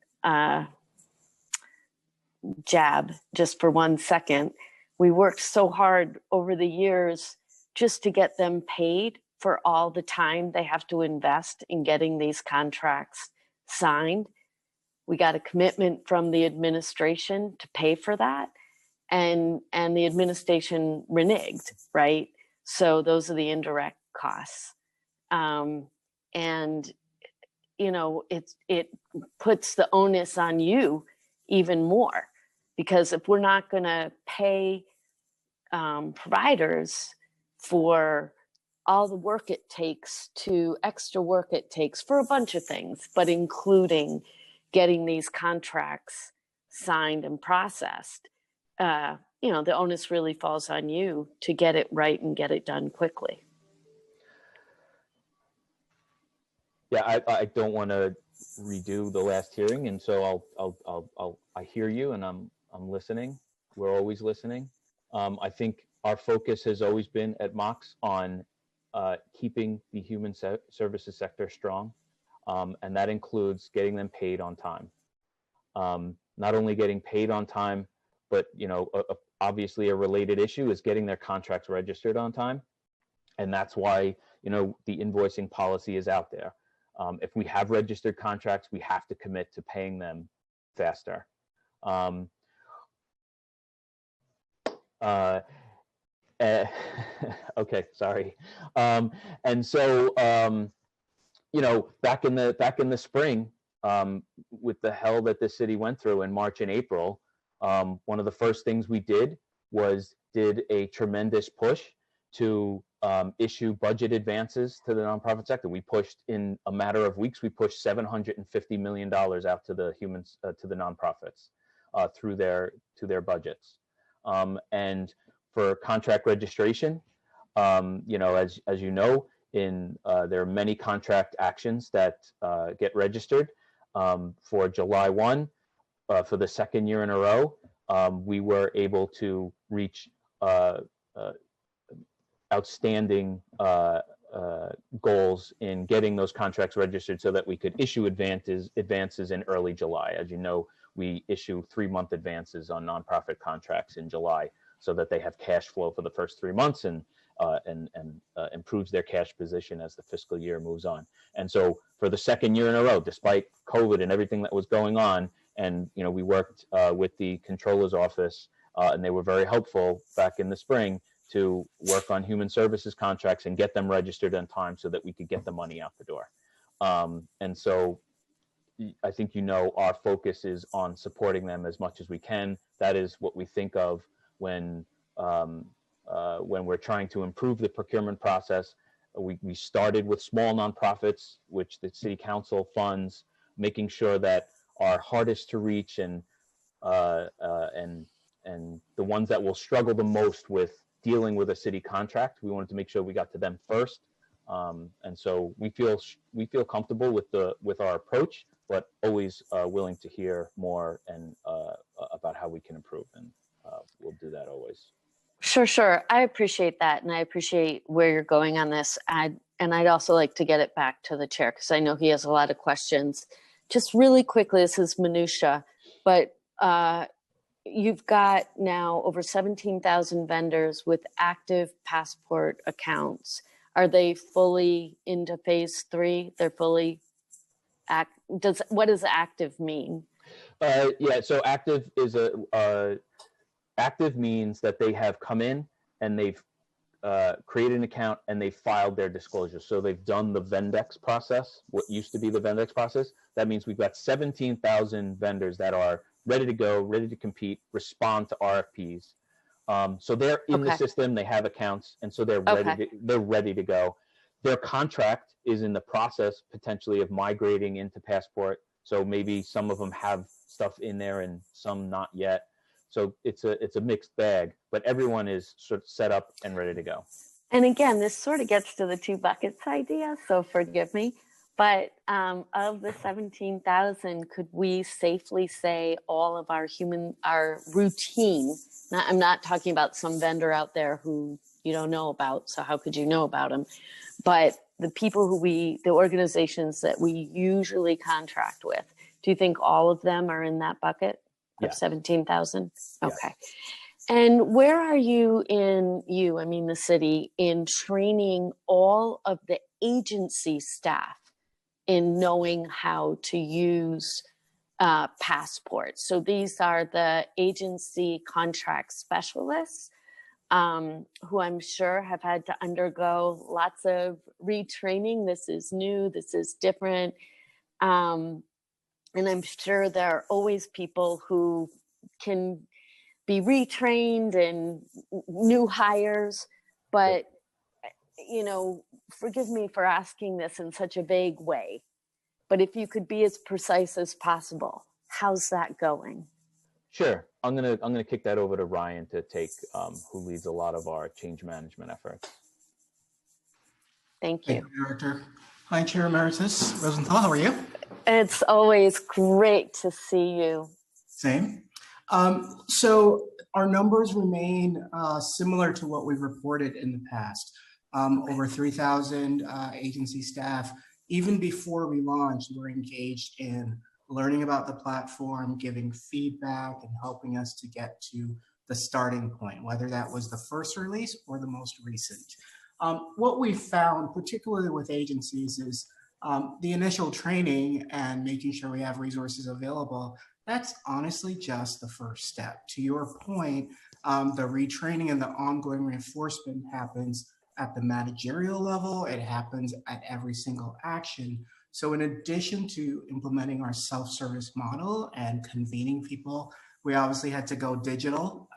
jab just for 1 second, we worked so hard over the years just to get them paid for all the time they have to invest in getting these contracts signed. We got a commitment from the administration to pay for that, and the administration reneged, right? So those are the indirect costs. And, you know, it puts the onus on you even more, because if we're not going to pay providers for all the work it takes, extra work it takes for a bunch of things, but including getting these contracts signed and processed, you know, the onus really falls on you to get it right and get it done quickly. Yeah, I don't want to redo the last hearing, and so I hear you, and I'm listening. We're always listening. I think our focus has always been at Mox on keeping the human services sector strong, and that includes getting them paid on time. Not only getting paid on time, but, you know, obviously a related issue is getting their contracts registered on time, and that's why, you know, the invoicing policy is out there. If we have registered contracts, we have to commit to paying them faster. Okay, sorry. And so, you know, back in the spring, with the hell that the city went through in March and April, one of the first things we did did a tremendous push to issue budget advances to the nonprofit sector. We pushed, in a matter of weeks, we pushed $750 million out to the to the nonprofits through their budgets. And for contract registration, you know, as you know, there are many contract actions that get registered for July 1. for the second year in a row, we were able to reach outstanding goals in getting those contracts registered so that we could issue advances in early July. As you know, we issue 3-month advances on nonprofit contracts in July so that they have cash flow for the first 3 months and improves their cash position as the fiscal year moves on. And so for the second year in a row, despite COVID and everything that was going on, and we worked with the controller's office, and they were very helpful back in the spring to work on human services contracts and get them registered on time so that we could get the money out the door. And so I think our focus is on supporting them as much as we can. That is what we think of when we're trying to improve the procurement process. We started with small nonprofits, which the city council funds, making sure that our hardest to reach and the ones that will struggle the most with dealing with a city contract, we wanted to make sure we got to them first. And so we feel comfortable with our approach, but always willing to hear more and about how we can improve, and we'll do that always. Sure. I appreciate that, and I appreciate where you're going on this. And I'd also like to get it back to the chair because I know he has a lot of questions. Just really quickly, this is minutia, but you've got now over 17,000 vendors with active Passport accounts. Are they fully into phase 3? They're fully what does active mean? So active is active means that they have come in and they've created an account and they filed their disclosure. So they've done the Vendex process, what used to be the Vendex process. That means we've got 17,000 vendors that are ready to go, ready to compete, respond to RFPs. So they're in the system, they have accounts, and so they're ready to go. Their contract is in the process potentially of migrating into Passport. So maybe some of them have stuff in there and some not yet. So it's a mixed bag, but everyone is sort of set up and ready to go. And again, this sort of gets to the 2 buckets idea, so forgive me. But of the 17,000, could we safely say all of our routine, I'm not talking about some vendor out there who you don't know about, so how could you know about them? But the people the organizations that we usually contract with, do you think all of them are in that bucket of 17,000? Okay. Yes. And where are you the city, in training all of the agency staff in knowing how to use Passport? So these are the agency contract specialists who I'm sure have had to undergo lots of retraining. This is new, this is different. And I'm sure there are always people who can be retrained and new hires, but forgive me for asking this in such a vague way, but if you could be as precise as possible, how's that going? Sure. I'm gonna kick that over to Ryan to take, who leads a lot of our change management efforts. Thank you. Thank you, Director. Hi, Chair Emeritus Rosenthal. How are you? It's always great to see you. Same. So our numbers remain similar to what we've reported in the past. Over 3,000 agency staff. Even before we launched, we're engaged in learning about the platform, giving feedback, and helping us to get to the starting point, whether that was the first release or the most recent. What we found, particularly with agencies, is the initial training and making sure we have resources available. That's honestly just the first step. To your point, the retraining and the ongoing reinforcement happens at the managerial level. It happens at every single action. So in addition to implementing our self-service model and convening people, we obviously had to go digital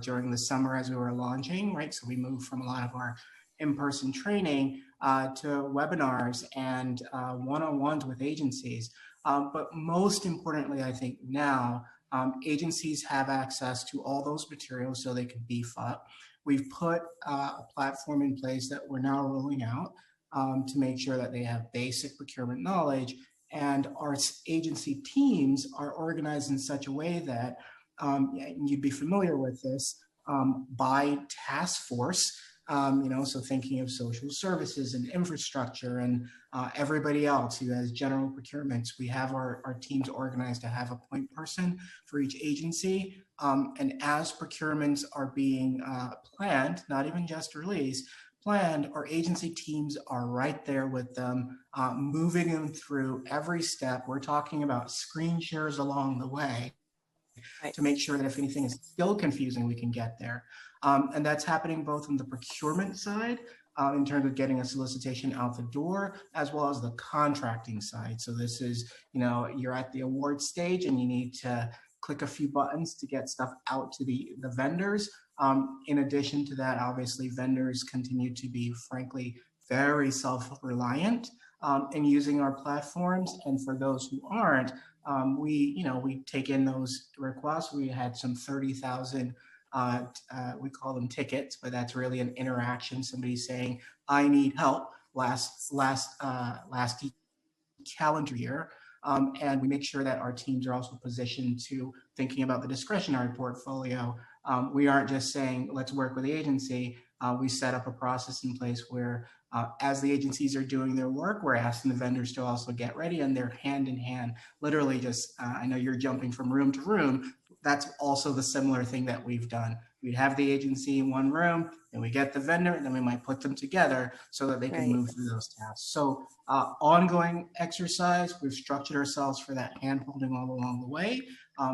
during the summer as we were launching, right? So we moved from a lot of our in-person training to webinars and one-on-ones with agencies. But most importantly, I think now, agencies have access to all those materials so they can beef up. We've put a platform in place that we're now rolling out to make sure that they have basic procurement knowledge. And our agency teams are organized in such a way that, and you'd be familiar with this, by task force, so thinking of social services and infrastructure and everybody else who has general procurements, we have our teams organized to have a point person for each agency. And as procurements are being planned, not even just released, planned, our agency teams are right there with them, moving them through every step. We're talking about screen shares along the way, right, to make sure that if anything is still confusing, we can get there. And that's happening both on the procurement side, in terms of getting a solicitation out the door, as well as the contracting side. So this is, you're at the award stage and you need to click a few buttons to get stuff out to the vendors. In addition to that, obviously, vendors continue to be, frankly, very self-reliant in using our platforms. And for those who aren't, we take in those requests. We had some 30,000, we call them tickets, but that's really an interaction. Somebody saying, I need help last calendar year. And we make sure that our teams are also positioned to thinking about the discretionary portfolio. We aren't just saying, let's work with the agency. We set up a process in place where as the agencies are doing their work, we're asking the vendors to also get ready, and they're hand in hand, literally just, I know you're jumping from room to room. That's also the similar thing that we've done. We'd have the agency in one room, and we get the vendor, and then we might put them together so that they can move through those tasks. So ongoing exercise, we've structured ourselves for that hand-holding all along the way,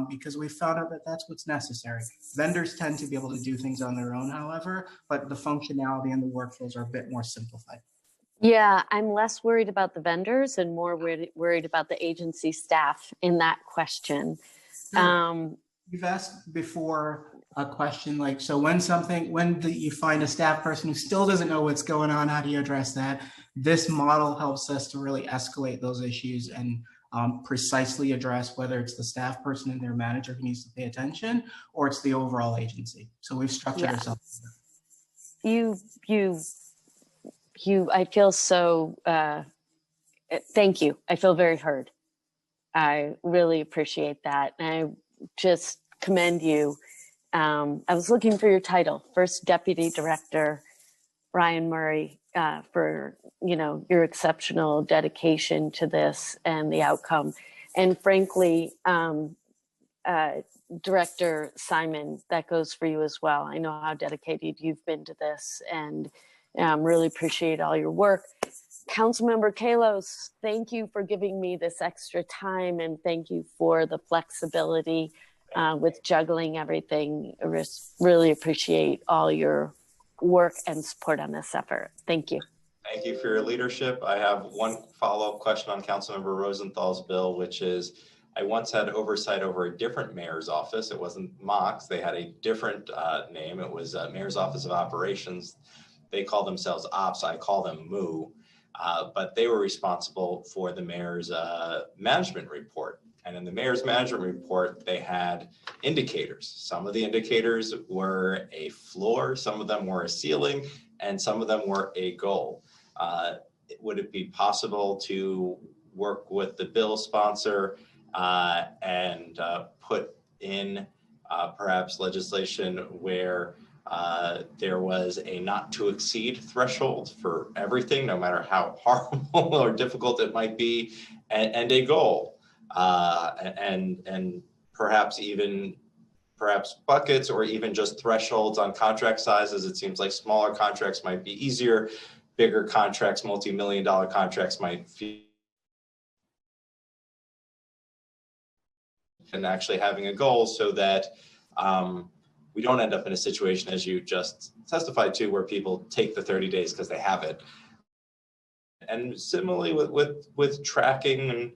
because we found out that that's what's necessary. Vendors tend to be able to do things on their own, however, but the functionality and the workflows are a bit more simplified. Yeah, I'm less worried about the vendors and more worried about the agency staff in that question. You've asked before a question like, so when you find a staff person who still doesn't know what's going on, how do you address that? This model helps us to really escalate those issues and precisely address whether it's the staff person and their manager who needs to pay attention, or it's the overall agency. So we've structured ourselves. I feel so, thank you. I feel very heard. I really appreciate that. And I just commend you. I was looking for your title, First Deputy Director, Ryan Murray, for your exceptional dedication to this and the outcome. And frankly, Director Simon, that goes for you as well. I know how dedicated you've been to this, and really appreciate all your work. Councilmember Kalos, thank you for giving me this extra time, and thank you for the flexibility with juggling everything. I really appreciate all your work and support on this effort. Thank you. Thank you for your leadership. I have one follow-up question on Councilmember Rosenthal's bill, which is, I once had oversight over a different mayor's office. It wasn't Mox. They had a different name. It was Mayor's Office of Operations. They call themselves Ops. I call them MOO. But they were responsible for the mayor's management report. And in the mayor's management report, they had indicators. Some of the indicators were a floor, some of them were a ceiling, and some of them were a goal. Would it be possible to work with the bill sponsor and put in perhaps legislation where there was a not to exceed threshold for everything, no matter how horrible or difficult it might be, and a goal, and perhaps buckets, or even just thresholds on contract sizes? It seems like smaller contracts might be easier, bigger contracts, multi-million-dollar contracts might feel, and actually having a goal so that we don't end up in a situation, as you just testified to, where people take the 30 days because they have it. And similarly with tracking and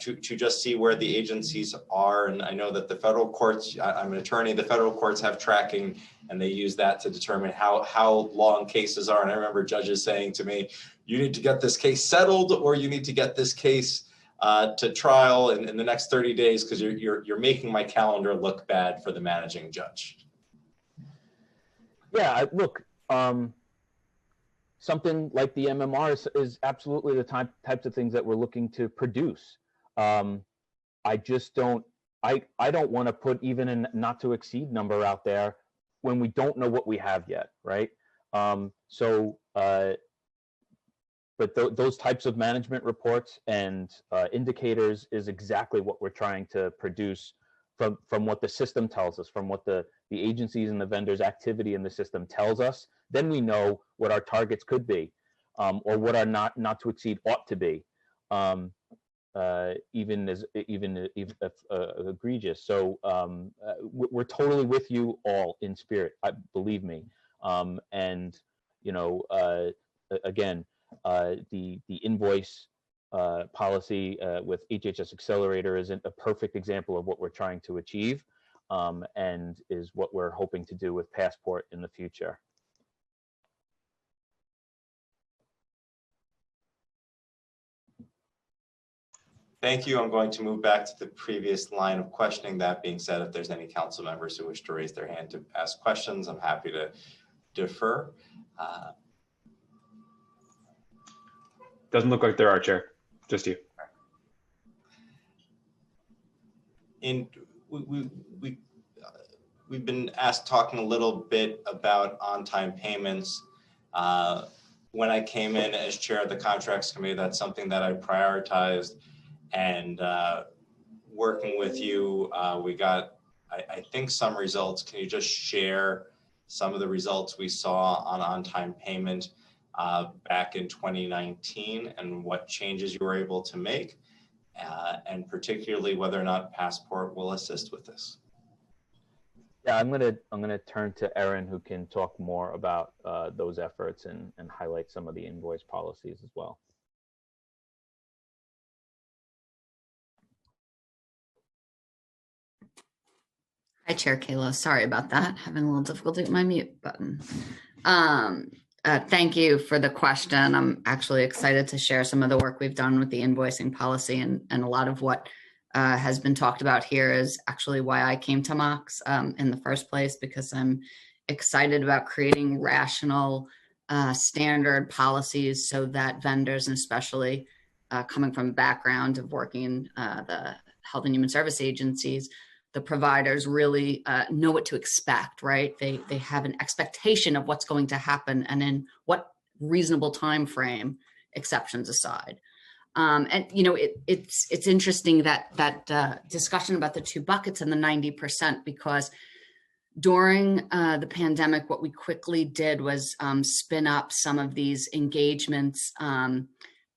to just see where the agencies are. And I know that the federal courts, I'm an attorney, the federal courts have tracking, and they use that to determine how long cases are. And I remember judges saying to me, you need to get this case settled, or you need to get this case to trial in the next 30 days, because you're making my calendar look bad for the managing judge. Yeah, look, something like the MMR is absolutely the types of things that we're looking to produce. I just don't, I don't want to put even a not to exceed number out there when we don't know what we have yet, right? But those types of management reports and indicators is exactly what we're trying to produce from what the system tells us, from what the agencies and the vendors' activity in the system tells us. Then we know what our targets could be, or what our not to exceed ought to be, even if egregious. So we're totally with you all in spirit, believe me. And you know, again, the invoice policy with HHS Accelerator is a perfect example of what we're trying to achieve, and is what we're hoping to do with Passport in the future. Thank you. I'm going to move back to the previous line of questioning. That being said, if there's any council members who wish to raise their hand to ask questions, I'm happy to defer. Doesn't look like there are, Chair. Just you. We've been talking a little bit about on-time payments. When I came in as chair of the contracts committee, that's something that I prioritized. And working with you, we got, I think, some results. Can you just share some of the results we saw on on-time payment back in 2019 and what changes you were able to make, and particularly whether or not Passport will assist with this? Yeah, I'm gonna turn to Erin, who can talk more about those efforts and highlight some of the invoice policies as well. Hi, Chair Kayla. Sorry about that. Having a little difficulty with my mute button. Thank you for the question. I'm actually excited to share some of the work we've done with the invoicing policy, and a lot of what has been talked about here is actually why I came to Mox in the first place, because I'm excited about creating rational standard policies so that vendors, and especially coming from a background of working in the Health and Human Service agencies, the providers really know what to expect, right? They have an expectation of what's going to happen and in what reasonable time frame, exceptions aside. And you know, it's interesting that discussion about the two buckets and the 90%, because during the pandemic, what we quickly did was spin up some of these engagements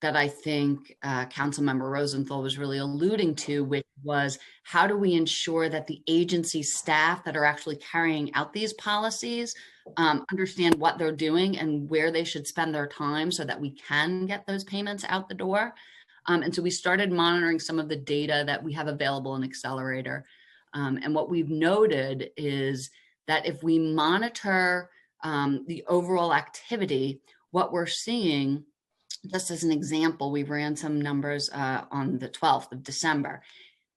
that I think Councilmember Rosenthal was really alluding to, which was how do we ensure that the agency staff that are actually carrying out these policies understand what they're doing and where they should spend their time so that we can get those payments out the door. And so we started monitoring some of the data that we have available in Accelerator. And what we've noted is that if we monitor the overall activity, what we're seeing, just as an example, we ran some numbers on the 12th of December.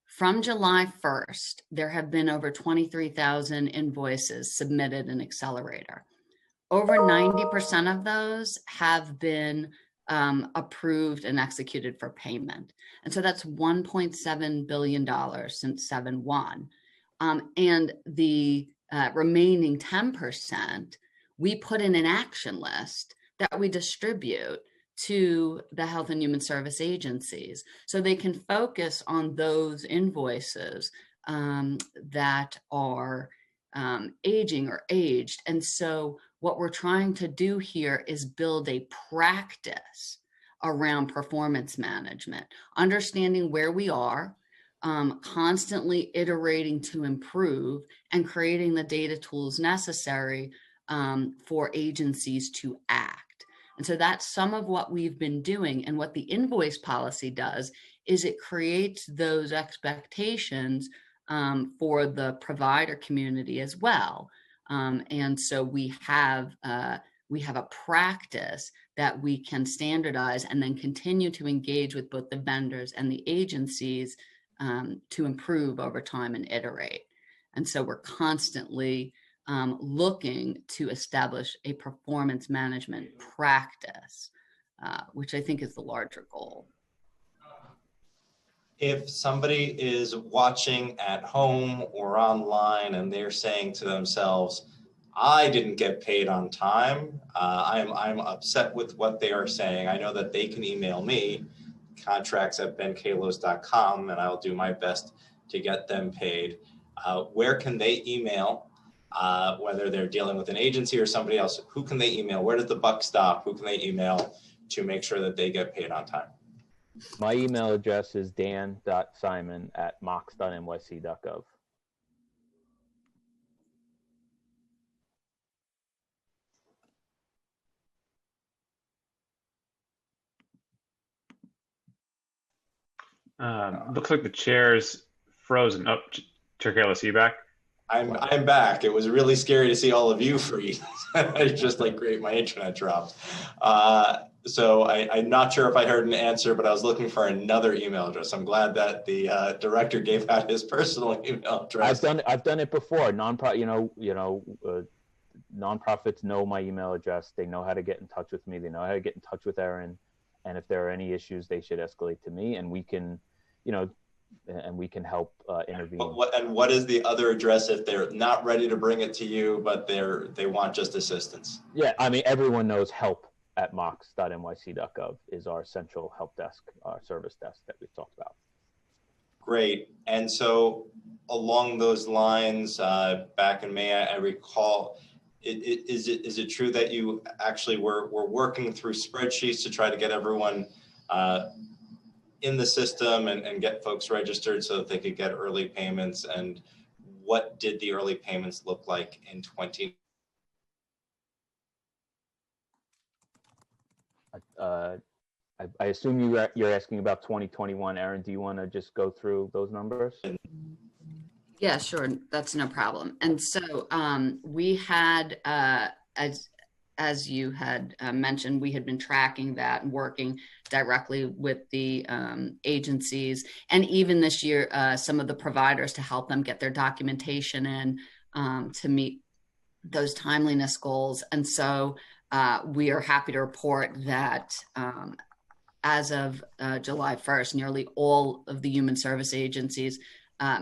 From July 1st, there have been over 23,000 invoices submitted in Accelerator. Over 90% of those have been approved and executed for payment. And so that's $1.7 billion since 7/1. And the remaining 10%, we put in an action list that we distribute to the Health and Human Service agencies so they can focus on those invoices that are aging or aged. And so what we're trying to do here is build a practice around performance management, understanding where we are, constantly iterating to improve, and creating the data tools necessary for agencies to act. And so that's some of what we've been doing. And what the invoice policy does is it creates those expectations for the provider community as well. And so we have a practice that we can standardize and then continue to engage with both the vendors and the agencies to improve over time and iterate. And so we're constantly looking to establish a performance management practice, which I think is the larger goal. If somebody is watching at home or online and they're saying to themselves, I didn't get paid on time, I'm upset with what they are saying, I know that they can email me, contracts@benkalos.com, and I'll do my best to get them paid. Where can they email, whether they're dealing with an agency or somebody else? Who can they email? Where does the buck stop? Who can they email to make sure that they get paid on time? My email address is dan.simon@mox.nyc.gov. Looks like the chair's frozen. Oh, Chair Kalos, are you back? I'm back. It was really scary to see all of you freeze. It's just like, great, my internet dropped. So I'm not sure if I heard an answer, but I was looking for another email address. I'm glad that the director gave out his personal email address. I've done it before. Nonprofits know my email address. They know how to get in touch with me. They know how to get in touch with Erin. And if there are any issues, they should escalate to me, and we can, help intervene. What is the other address if they're not ready to bring it to you, but they want just assistance? Yeah, I mean, everyone knows help@mox.nyc.gov is our central help desk, our service desk that we've talked about. Great. And so along those lines, back in May, I recall, is it true that you actually were working through spreadsheets to try to get everyone in the system and get folks registered so that they could get early payments? And what did the early payments look like in 20? I assume you're asking about 2021. Erin, do you want to just go through those numbers? Yeah, sure. That's no problem. And so we had, as you had mentioned, we had been tracking that and working directly with the agencies, and even this year, some of the providers to help them get their documentation in to meet those timeliness goals. And so we are happy to report that as of July 1st, nearly all of the human service agencies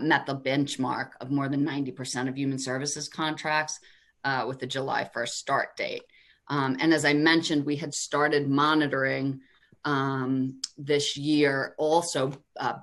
met the benchmark of more than 90% of human services contracts with the July 1st start date. And as I mentioned, we had started monitoring this year also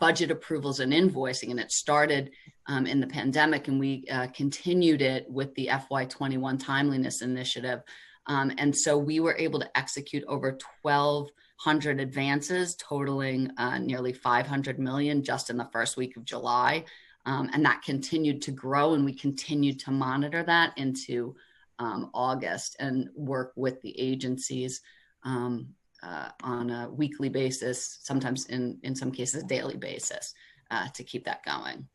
budget approvals and invoicing, and it started in the pandemic, and we continued it with the FY21 timeliness initiative. And so we were able to execute over 1,200 advances totaling nearly 500 million just in the first week of July. And that continued to grow, and we continued to monitor that into August and work with the agencies on a weekly basis, sometimes in some cases a daily basis, to keep that going.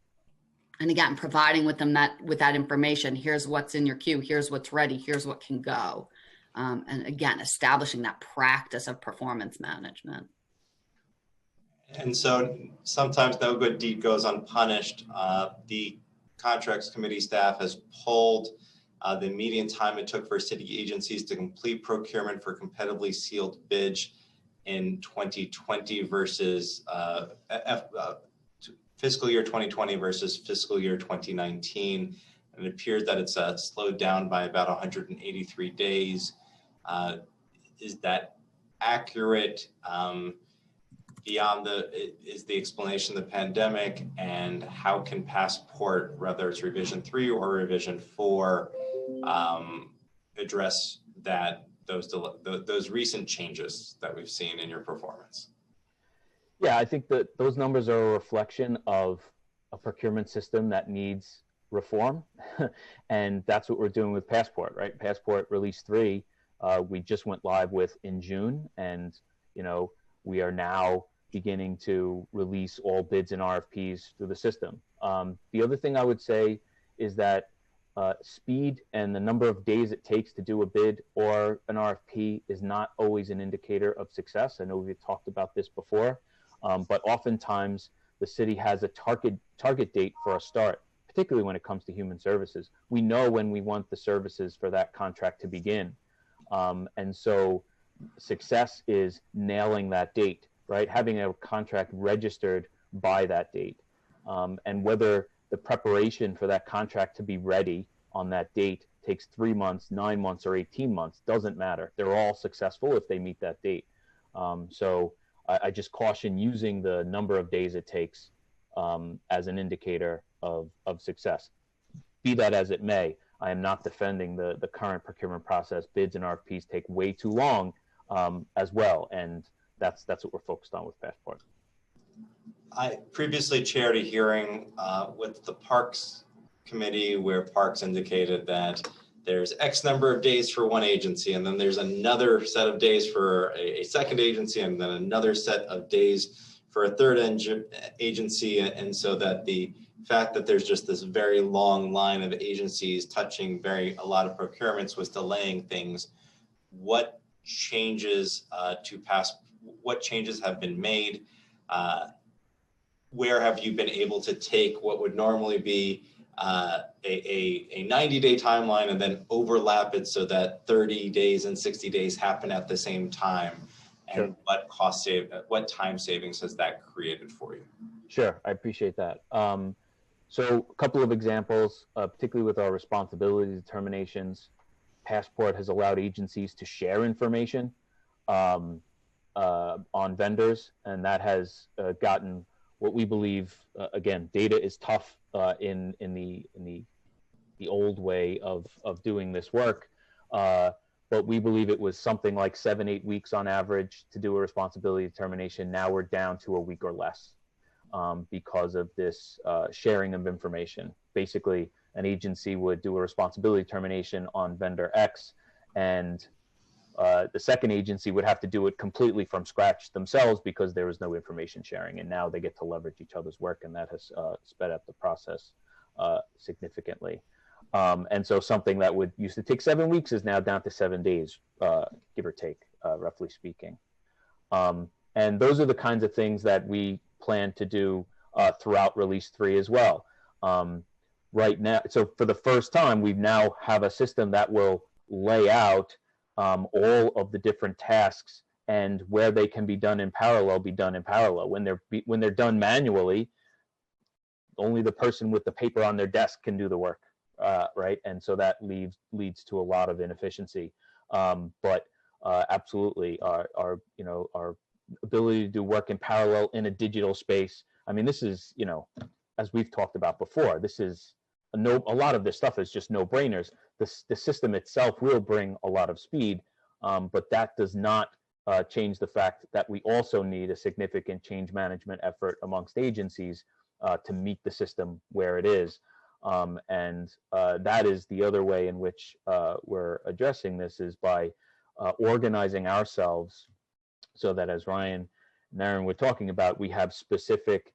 And again, providing with them with that information, here's what's in your queue, here's what's ready, here's what can go. And again, establishing that practice of performance management. And so sometimes no good deed goes unpunished. The contracts committee staff has pulled the median time it took for city agencies to complete procurement for competitively sealed bids in 2020 versus fiscal year 2020 versus fiscal year 2019. And it appears that it's slowed down by about 183 days. Is that accurate? Beyond is the explanation the pandemic, and how can Passport, whether it's revision 3 or revision 4, address those recent changes that we've seen in your performance? Yeah, I think that those numbers are a reflection of a procurement system that needs reform. And that's what we're doing with Passport, right? Passport Release 3, we just went live with in June, and we are now beginning to release all bids and RFPs through the system. The other thing I would say is that speed and the number of days it takes to do a bid or an RFP is not always an indicator of success. I know we've talked about this before, but oftentimes the city has a target date for a start, particularly when it comes to human services. We know when we want the services for that contract to begin. And so success is nailing that date, right? Having a contract registered by that date. And whether the preparation for that contract to be ready on that date takes 3 months, 9 months, or 18 months, doesn't matter. They're all successful if they meet that date. So I just caution using the number of days it takes as an indicator of success. Be that as it may, I am not defending the current procurement process. Bids and RFPs take way too long as well, and that's what we're focused on with Passport. I previously chaired a hearing with the Parks Committee where Parks indicated that there's X number of days for one agency, and then there's another set of days for a second agency, and then another set of days for a third agency. And so that the fact that there's just this very long line of agencies touching a lot of procurements was delaying things. What changes what changes have been made? Where have you been able to take what would normally be a 90-day timeline and then overlap it so that 30 days and 60 days happen at the same time? And Sure. What time savings has that created for you? Sure, I appreciate that. So a couple of examples, particularly with our responsibility determinations. Passport has allowed agencies to share information on vendors, and that has gotten what we believe, again, data is tough in the old way of doing this work, but we believe it was something like 7-8 weeks on average to do a responsibility determination. Now we're down to a week or less because of this sharing of information. Basically, an agency would do a responsibility determination on vendor X, and the second agency would have to do it completely from scratch themselves because there was no information sharing. And now they get to leverage each other's work, and that has sped up the process significantly. And so something that would used to take 7 weeks is now down to 7 days, give or take, roughly speaking. And those are the kinds of things that we plan to do throughout Release 3 as well. Right now, so for the first time, we now have a system that will lay out all of the different tasks, and where they can be done in parallel, be done in parallel. When they're done manually, only the person with the paper on their desk can do the work, right? And so that leads to a lot of inefficiency. But absolutely, our ability to do work in parallel in a digital space. I mean, this is, as we've talked about before, this is a lot of this stuff is just no-brainers. The system itself will bring a lot of speed, but that does not change the fact that we also need a significant change management effort amongst agencies to meet the system where it is. And that is the other way in which we're addressing this, is by organizing ourselves so that, as Ryan and Aaron were talking about, we have specific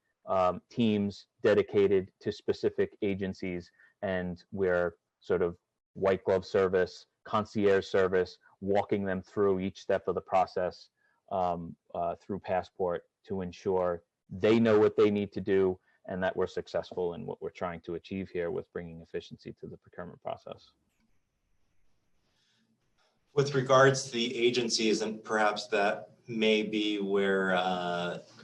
teams dedicated to specific agencies, and we're sort of white glove service, concierge service, walking them through each step of the process through Passport to ensure they know what they need to do and that we're successful in what we're trying to achieve here with bringing efficiency to the procurement process. With regards to the agencies, and perhaps that may be where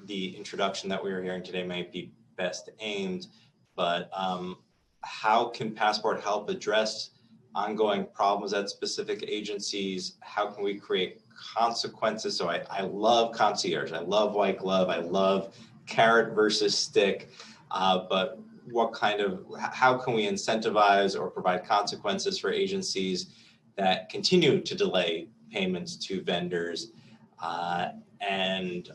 the introduction that we were hearing today might be best aimed, but how can Passport help address ongoing problems at specific agencies? How can we create consequences? So I love concierge, I love white glove, I love carrot versus stick, but how can we incentivize or provide consequences for agencies that continue to delay payments to vendors? And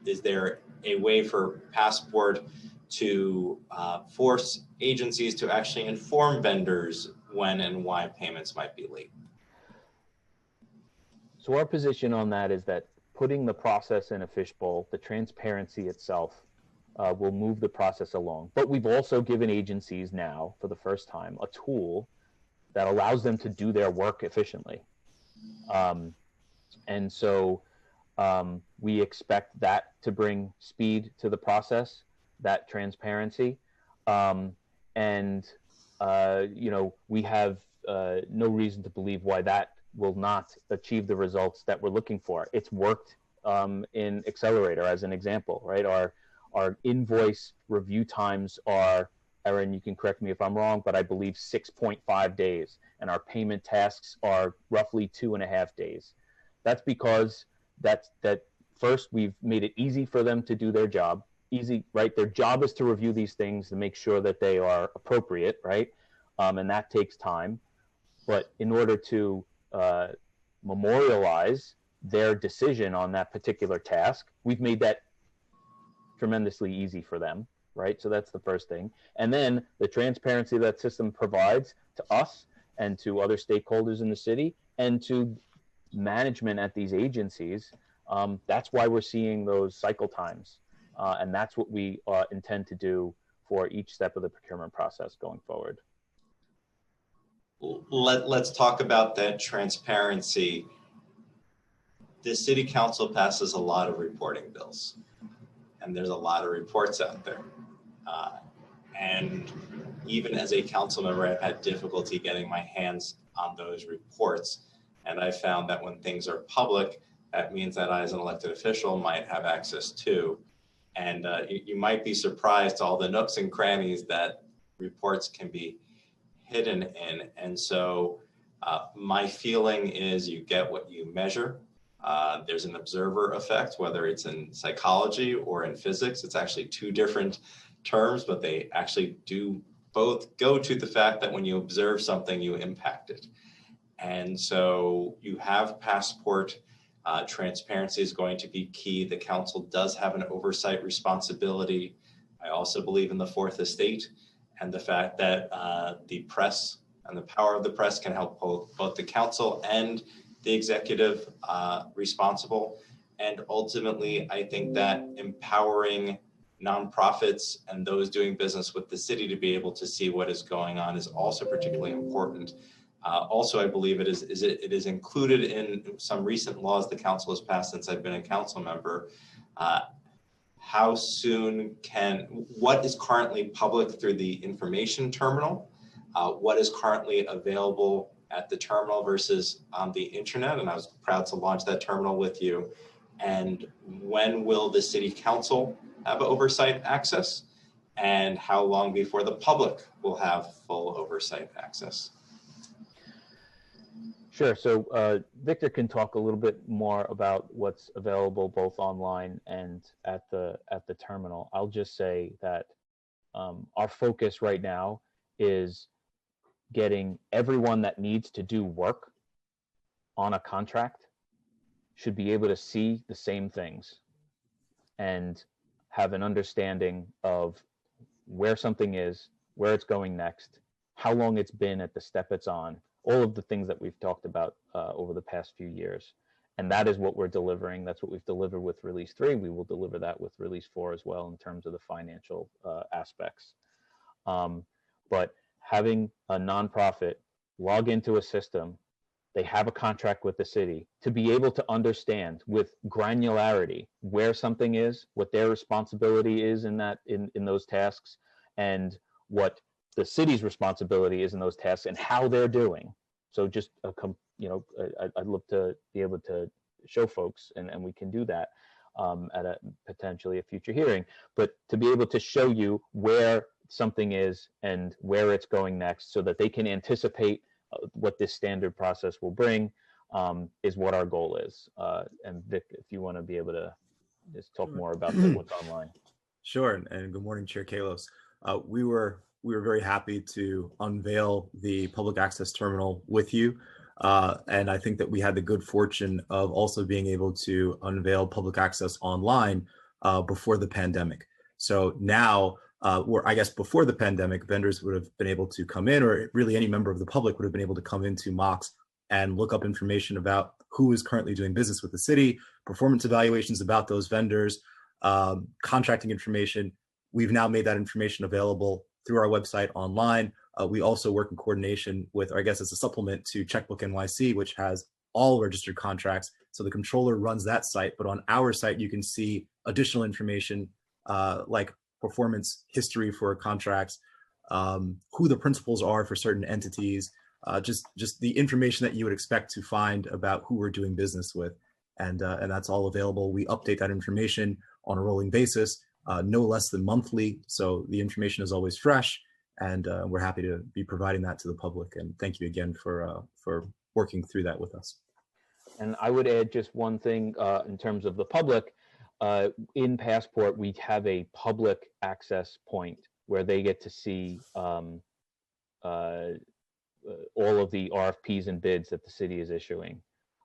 is there a way for Passport to force agencies to actually inform vendors when and why payments might be late? So our position on that is that putting the process in a fishbowl, the transparency itself, will move the process along. But we've also given agencies now, for the first time, a tool that allows them to do their work efficiently. And so we expect that to bring speed to the process, that transparency. And, we have no reason to believe why that will not achieve the results that we're looking for. It's worked in Accelerator as an example, right? Our invoice review times are, Erin, you can correct me if I'm wrong, but I believe 6.5 days, and our payment tasks are roughly 2.5 days. That's because that first, we've made it easy for them to do their job. Easy, right? Their job is to review these things to make sure that they are appropriate, right? And that takes time. But in order to memorialize their decision on that particular task, we've made that tremendously easy for them, right? So that's the first thing. And then the transparency that system provides to us and to other stakeholders in the city and to management at these agencies, that's why we're seeing those cycle times. And that's what we intend to do for each step of the procurement process going forward. Let's talk about that transparency. The city council passes a lot of reporting bills, and there's a lot of reports out there. And even as a council member, I've had difficulty getting my hands on those reports. And I found that when things are public, that means that I, as an elected official, might have access to. And you might be surprised all the nooks and crannies that reports can be hidden in. And so my feeling is you get what you measure. There's an observer effect, whether it's in psychology or in physics. It's actually two different terms, but they actually do both go to the fact that when you observe something, you impact it. And so you have passport. Transparency is going to be key. The council does have an oversight responsibility. I also believe in the fourth estate and the fact that the press and the power of the press can help both the council and the executive responsible. And ultimately, I think that empowering nonprofits and those doing business with the city to be able to see what is going on is also particularly important. Also, I believe it is included in some recent laws the council has passed since I've been a council member. How soon what is currently public through the information terminal, what is currently available at the terminal versus on the internet, and I was proud to launch that terminal with you. And when will the city council have oversight access, and how long before the public will have full oversight access? Sure. So Victor can talk a little bit more about what's available both online and at the terminal. I'll just say that our focus right now is getting everyone that needs to do work on a contract should be able to see the same things and have an understanding of where something is, where it's going next, how long it's been at the step it's on, all of the things that we've talked about over the past few years. And that is what we're delivering. That's what we've delivered with Release 3. We will deliver that with Release 4 as well in terms of the financial aspects. But having a nonprofit log into a system, they have a contract with the city, to be able to understand with granularity where something is, what their responsibility is in those tasks, and what the city's responsibility is in those tasks and how they're doing. So just, I'd love to be able to show folks, and we can do that at potentially a future hearing, but to be able to show you where something is and where it's going next so that they can anticipate what this standard process will bring is what our goal is. And Vic, if you want to be able to just talk more about what's online. Sure, and good morning, Chair Kalos. We were very happy to unveil the public access terminal with you. And I think that we had the good fortune of also being able to unveil public access online before the pandemic. So now, I guess before the pandemic, vendors would have been able to come in, or really any member of the public would have been able to come into Mox and look up information about who is currently doing business with the city, performance evaluations about those vendors, contracting information. We've now made that information available through our website online. We also work in coordination with, or I guess it's a supplement to Checkbook NYC, which has all registered contracts. So the controller runs that site, but on our site, you can see additional information like performance history for contracts, who the principals are for certain entities, just the information that you would expect to find about who we're doing business with. And that's all available. We update that information on a rolling basis, no less than monthly. So the information is always fresh, and we're happy to be providing that to the public. And thank you again for working through that with us. And I would add just one thing in terms of the public. In Passport, we have a public access point where they get to see all of the RFPs and bids that the city is issuing.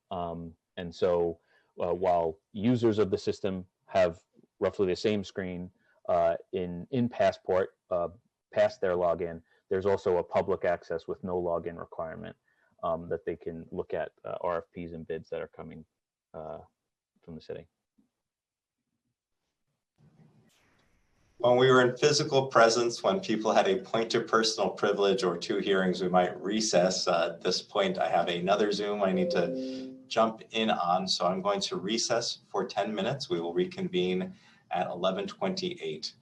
And so while users of the system have roughly the same screen in Passport past their login, there's also a public access with no login requirement that they can look at RFPs and bids that are coming from the city. When we were in physical presence, when people had a point of personal privilege or two hearings, we might recess. At this point, I have another Zoom I need to jump in on, so I'm going to recess for 10 minutes. We will reconvene at 11:28.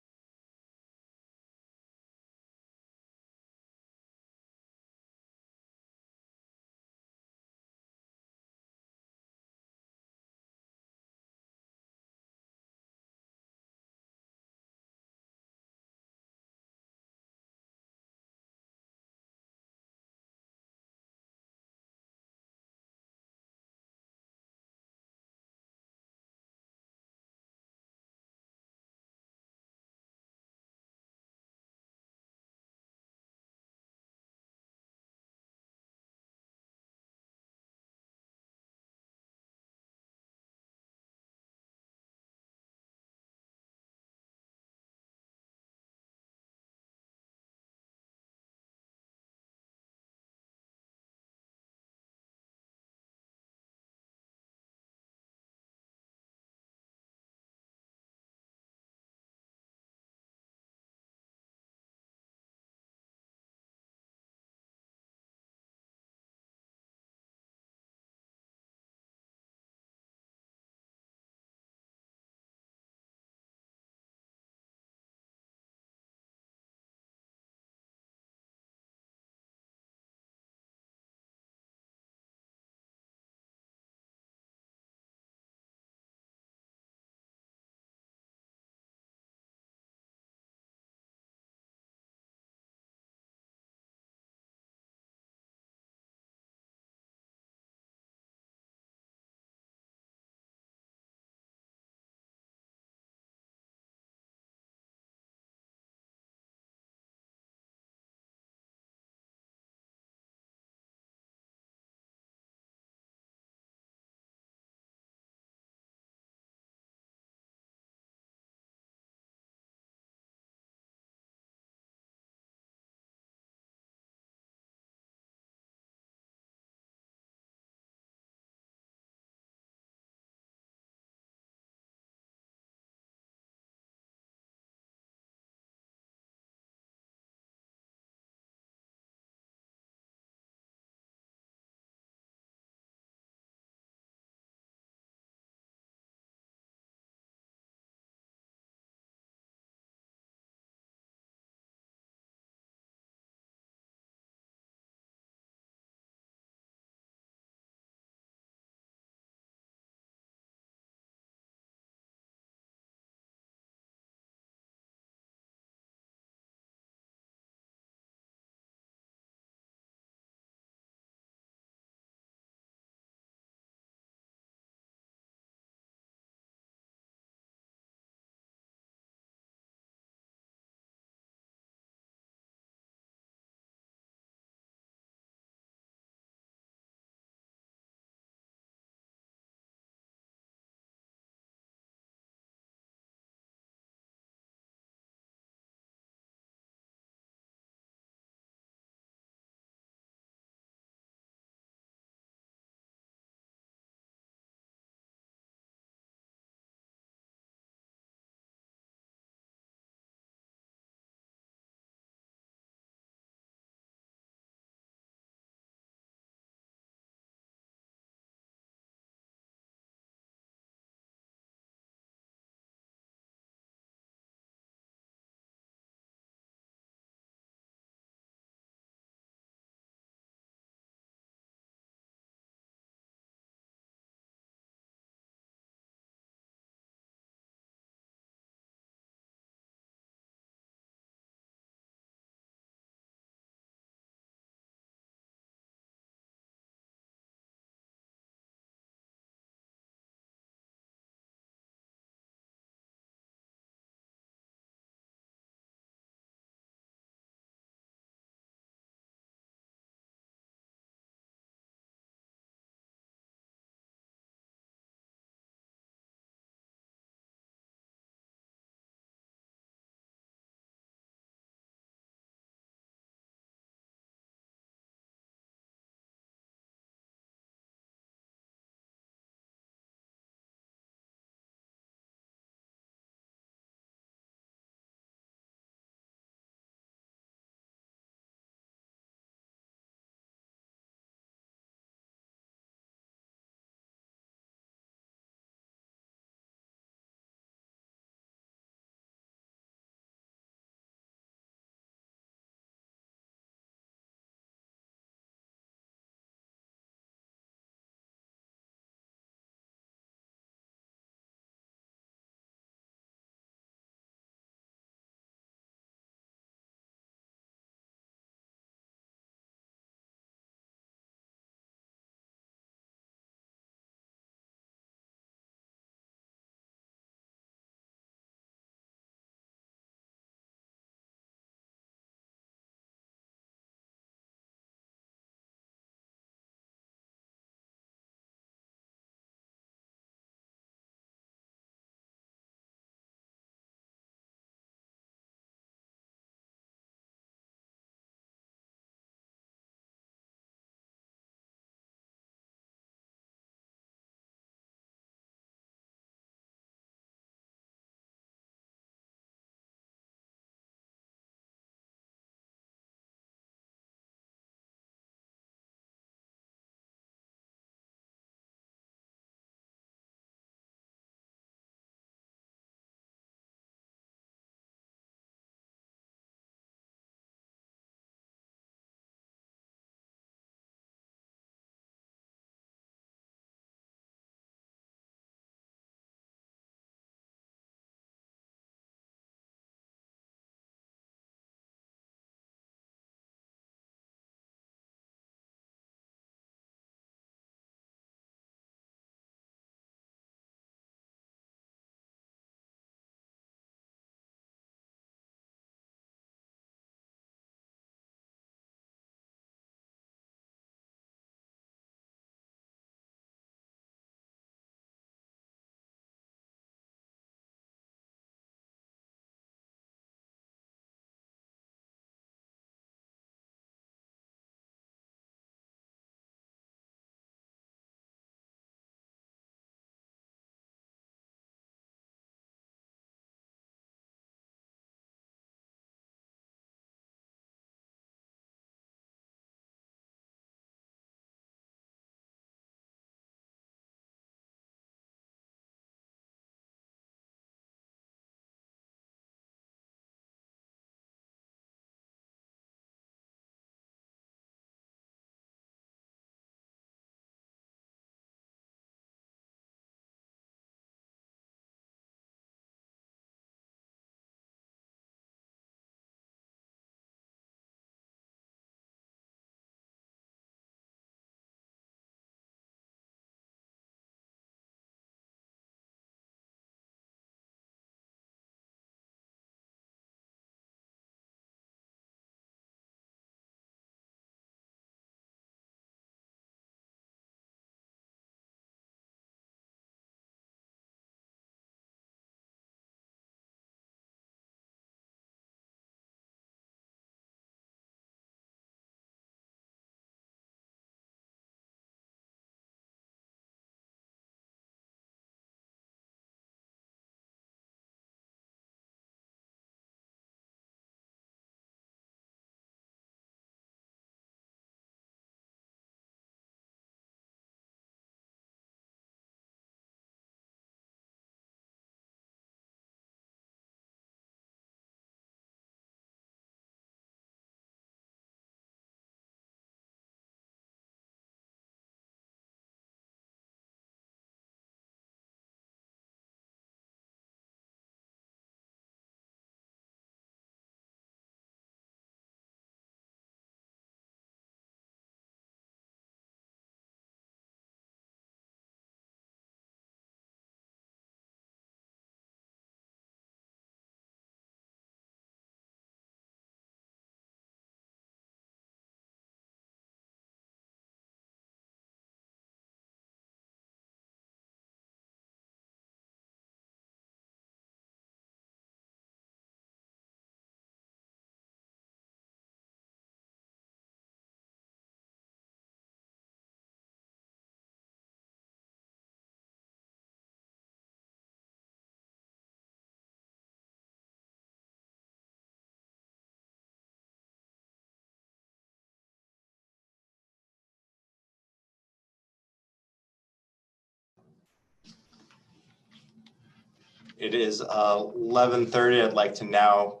It is 11:30. I'd like to now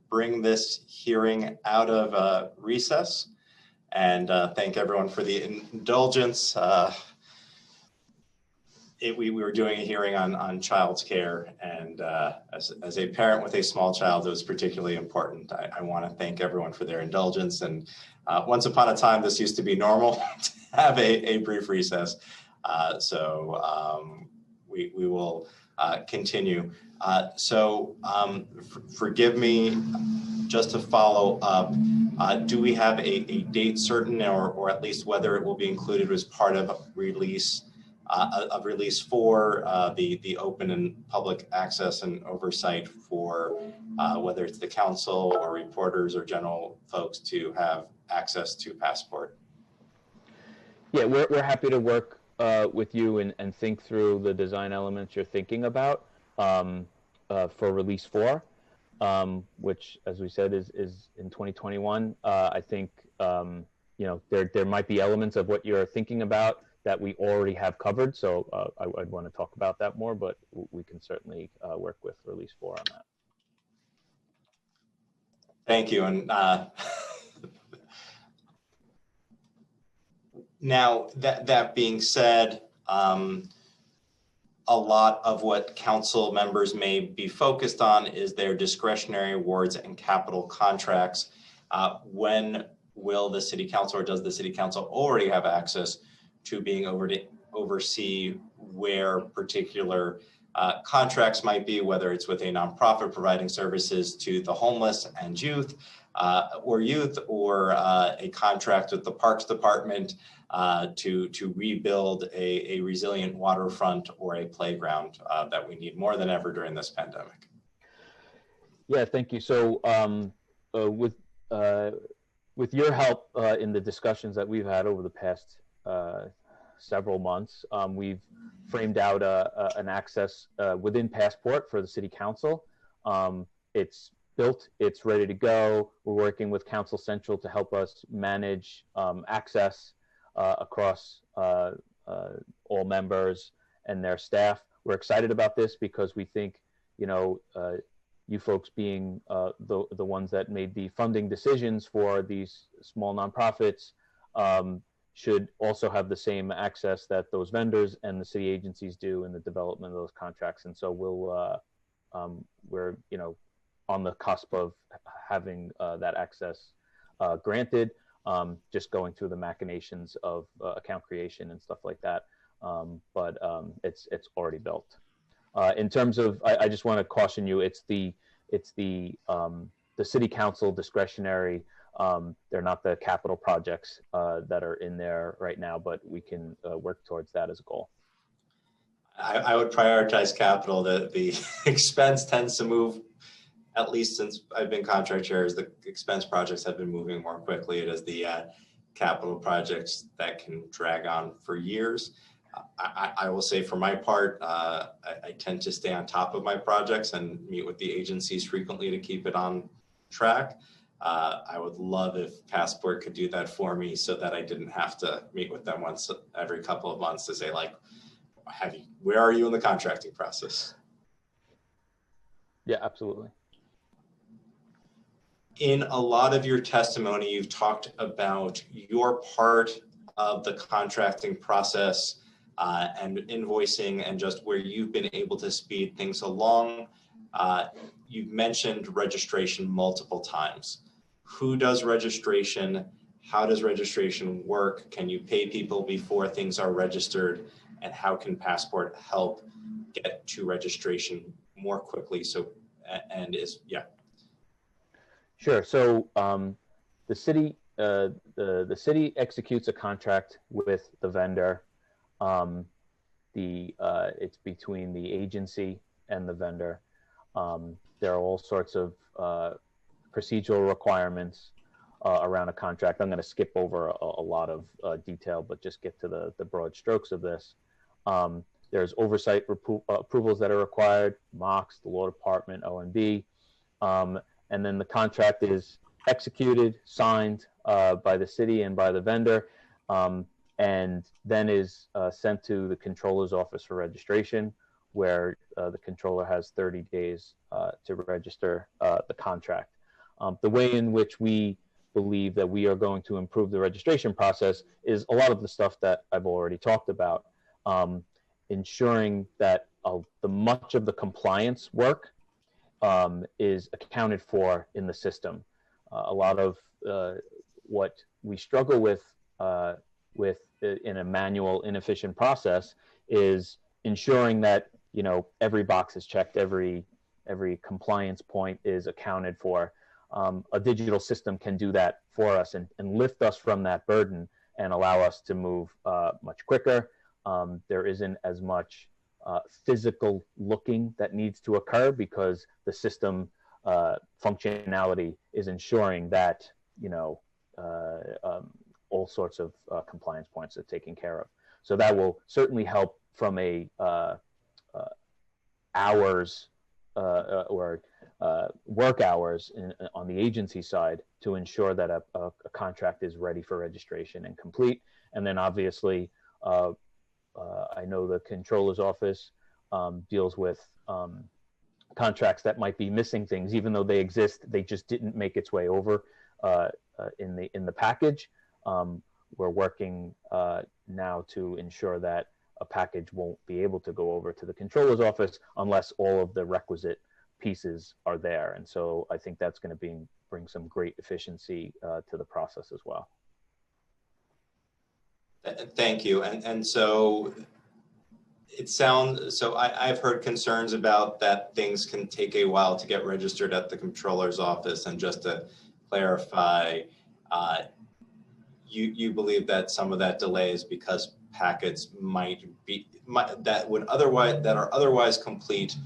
bring this hearing out of recess and thank everyone for the indulgence. We were doing a hearing on child's care, and as a parent with a small child, it was particularly important. I want to thank everyone for their indulgence. And once upon a time, this used to be normal to have a brief recess. We will continue. Forgive me, just to follow up, do we have a date certain, or at least whether it will be included as part of release 4, the open and public access and oversight for whether it's the council or reporters or general folks to have access to Passport? Yeah, we're happy to work with you and think through the design elements you're thinking about for release 4, which, as we said, is in 2021. I think there might be elements of what you're thinking about that we already have covered. So I'd want to talk about that more, but we can certainly work with release 4 on that. Thank you. And now that being said, a lot of what council members may be focused on is their discretionary awards and capital contracts. When will the city council, or does the city council already have access to being over to oversee where particular contracts might be, whether it's with a nonprofit providing services to the homeless and youth, or a contract with the Parks Department to rebuild a resilient waterfront or a playground that we need more than ever during this pandemic? Yeah, thank you. So with your help in the discussions that we've had over the past several months, we've framed out an access within Passport for the City Council. It's built, it's ready to go. We're working with Council Central to help us manage access across all members and their staff. We're excited about this because we think, you folks being the ones that made the funding decisions for these small nonprofits should also have the same access that those vendors and the city agencies do in the development of those contracts. And so we're on the cusp of having that access granted, just going through the machinations of account creation and stuff like that. But it's already built. In terms of, I just want to caution you, it's the city council discretionary. They're not the capital projects that are in there right now, but we can work towards that as a goal. I would prioritize capital. The expense tends to move, at least since I've been contract chair, the expense projects have been moving more quickly. It is the capital projects that can drag on for years. I will say for my part, I tend to stay on top of my projects and meet with the agencies frequently to keep it on track. I would love if Passport could do that for me so that I didn't have to meet with them once every couple of months to say, like, where are you in the contracting process? Yeah, absolutely. In a lot of your testimony, you've talked about your part of the contracting process and invoicing and just where you've been able to speed things along. You've mentioned registration multiple times. Who does registration? How does registration work? Can you pay people before things are registered? And how can Passport help get to registration more quickly? Sure. So the city executes a contract with the vendor. It's between the agency and the vendor. There are all sorts of procedural requirements around a contract. I'm going to skip over a lot of detail, but just get to the broad strokes of this. There's oversight approvals that are required, MOX, the law department, OMB, and then the contract is executed, signed by the city and by the vendor, and then is sent to the controller's office for registration. where the controller has 30 days to register the contract. The way in which we believe that we are going to improve the registration process is a lot of the stuff that I've already talked about. Ensuring that the much of the compliance work is accounted for in the system. A lot of what we struggle with in a manual, inefficient process is ensuring that every box is checked, every compliance point is accounted for. A digital system can do that for us and lift us from that burden and allow us to move much quicker. There isn't as much physical looking that needs to occur because the system functionality is ensuring that all sorts of compliance points are taken care of. So that will certainly help from a hours or work hours on the agency side to ensure that a contract is ready for registration and complete. And then obviously, I know the controller's office deals with contracts that might be missing things, even though they exist, they just didn't make its way over in the package. We're working now to ensure that a package won't be able to go over to the controller's office unless all of the requisite pieces are there. And so I think that's going to bring some great efficiency to the process as well. Thank you. And so I've heard concerns about that things can take a while to get registered at the controller's office. And just to clarify, you believe that some of that delay is because packets that are otherwise complete,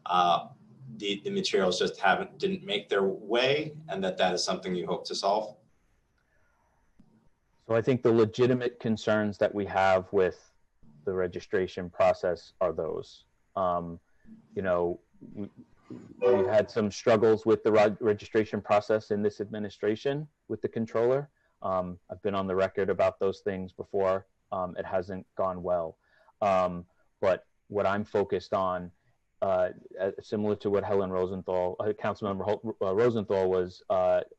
the materials just didn't make their way, and that is something you hope to solve? So I think the legitimate concerns that we have with the registration process are those. We've had some struggles with the registration process in this administration with the controller. I've been on the record about those things before. It hasn't gone well. But what I'm focused on, similar to what Helen Rosenthal, Councilmember Rosenthal was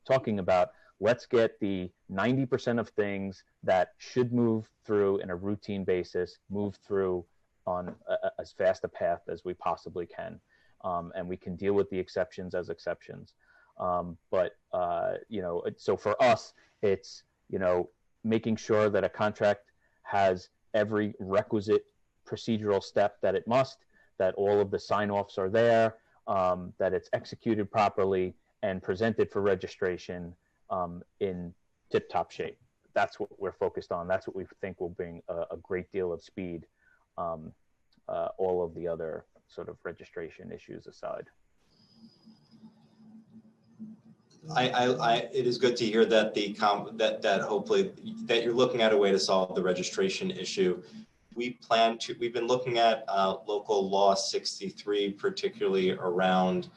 talking about, let's get the 90% of things that should move through in a routine basis, move through on as fast a path as we possibly can. And we can deal with the exceptions as exceptions. So for us, it's, making sure that a contract has every requisite procedural step that it must, that all of the sign-offs are there, that it's executed properly and presented for registration in tip-top shape. That's what we're focused on. That's what we think will bring a great deal of speed, all of the other sort of registration issues aside. It is good to hear that that hopefully that you're looking at a way to solve the registration issue. We've been looking at local law 63, particularly around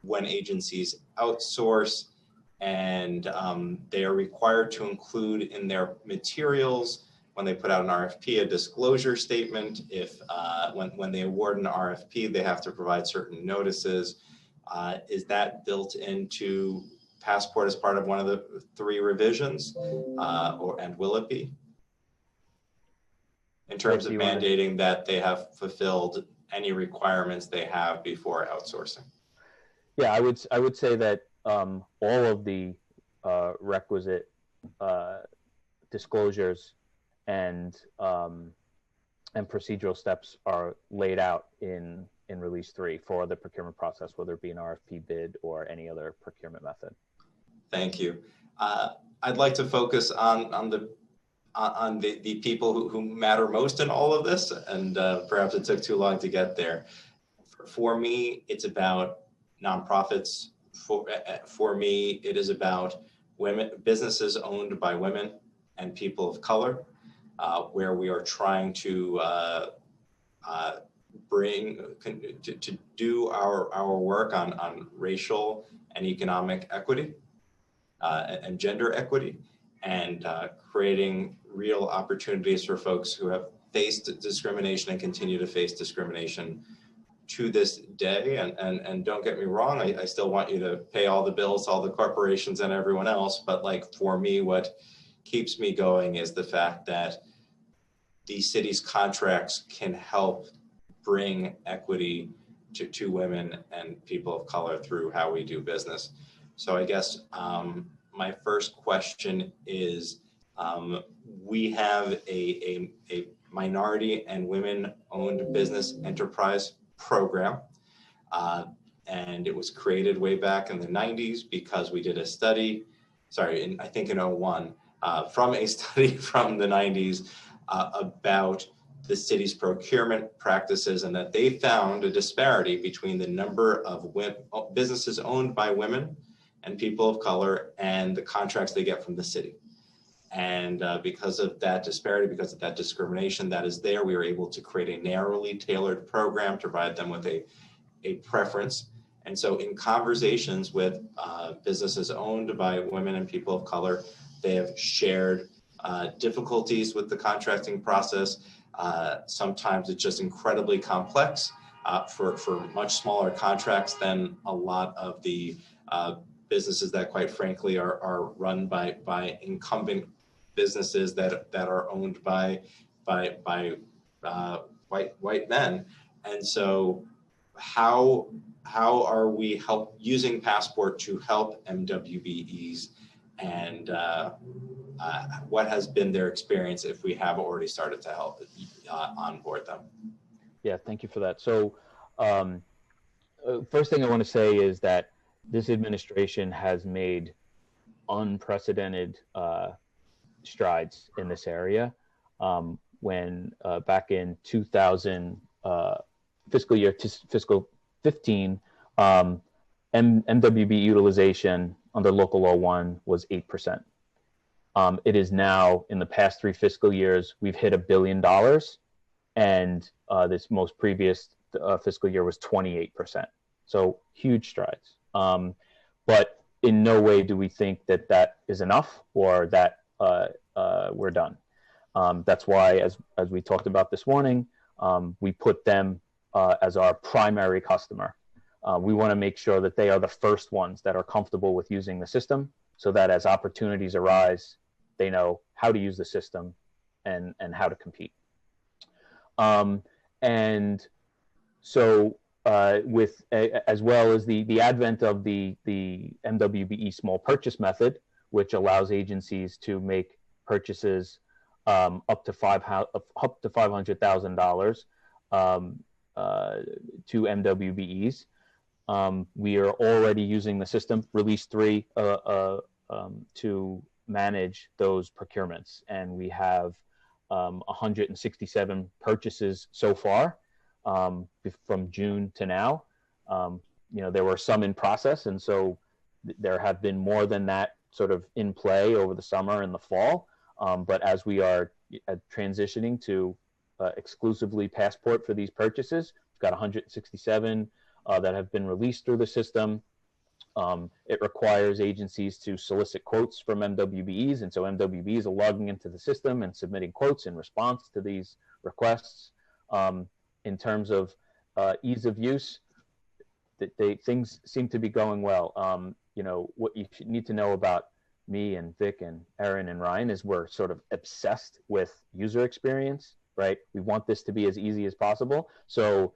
when agencies outsource, and they are required to include in their materials when they put out an RFP a disclosure statement. If when they award an RFP, they have to provide certain notices. Is that built into Passport as part of one of the 3 revisions, and will it be? In terms of mandating that they have fulfilled any requirements they have before outsourcing? Yeah, I would say that all of the requisite disclosures and procedural steps are laid out in Release 3 for the procurement process, whether it be an RFP bid or any other procurement method. Thank you. I'd like to focus on the people who matter most in all of this, and perhaps it took too long to get there. For me, it's about nonprofits. For me, it is about businesses owned by women and people of color, where we are trying to do our work on racial and economic equity and gender equity, and creating real opportunities for folks who have faced discrimination and continue to face discrimination to this day. And don't get me wrong, I still want you to pay all the bills, all the corporations and everyone else. But like for me, what keeps me going is the fact that the city's contracts can help bring equity to women and people of color through how we do business. So I guess my first question is, we have a minority and women-owned business enterprise program. And it was created way back in the 90s because we did a study, I think in 01, from a study from the 90s about the city's procurement practices, and that they found a disparity between the number of businesses owned by women and people of color and the contracts they get from the city. And because of that disparity, because of that discrimination that is there, we were able to create a narrowly tailored program to provide them with a preference. And so in conversations with businesses owned by women and people of color, they have shared difficulties with the contracting process. Sometimes it's just incredibly complex for much smaller contracts than a lot of the businesses that quite frankly are run by incumbent businesses that are owned by white men. And so how are we using Passport to help MWBEs, and what has been their experience if we have already started to help onboard them? Yeah, thank you for that. So first thing I want to say is that this administration has made unprecedented strides in this area. When back in 2000, fiscal 15, MWB utilization under Local Law 1 was 8%. It is now, in the past 3 fiscal years, we've hit $1 billion, and this most previous fiscal year was 28%. So huge strides. But in no way do we think that that is enough or that we're done. That's why, as we talked about this morning, we put them as our primary customer. We want to make sure that they are the first ones that are comfortable with using the system, so that as opportunities arise, they know how to use the system and how to compete. And so with as well as the advent of the MWBE small purchase method, which allows agencies to make purchases up to $500,000 to MWBEs. We are already using the system, Release 3, to manage those procurements. And we have 167 purchases so far from June to now. There were some in process, and so there have been more than that sort of in play over the summer and the fall. But as we are transitioning to exclusively Passport for these purchases, we've got 167 that have been released through the system. It requires agencies to solicit quotes from MWBEs, and so MWBEs are logging into the system and submitting quotes in response to these requests. In terms of ease of use, things seem to be going well. What you need to know about me and Vic and Erin and Ryan is we're sort of obsessed with user experience, right? We want this to be as easy as possible. So,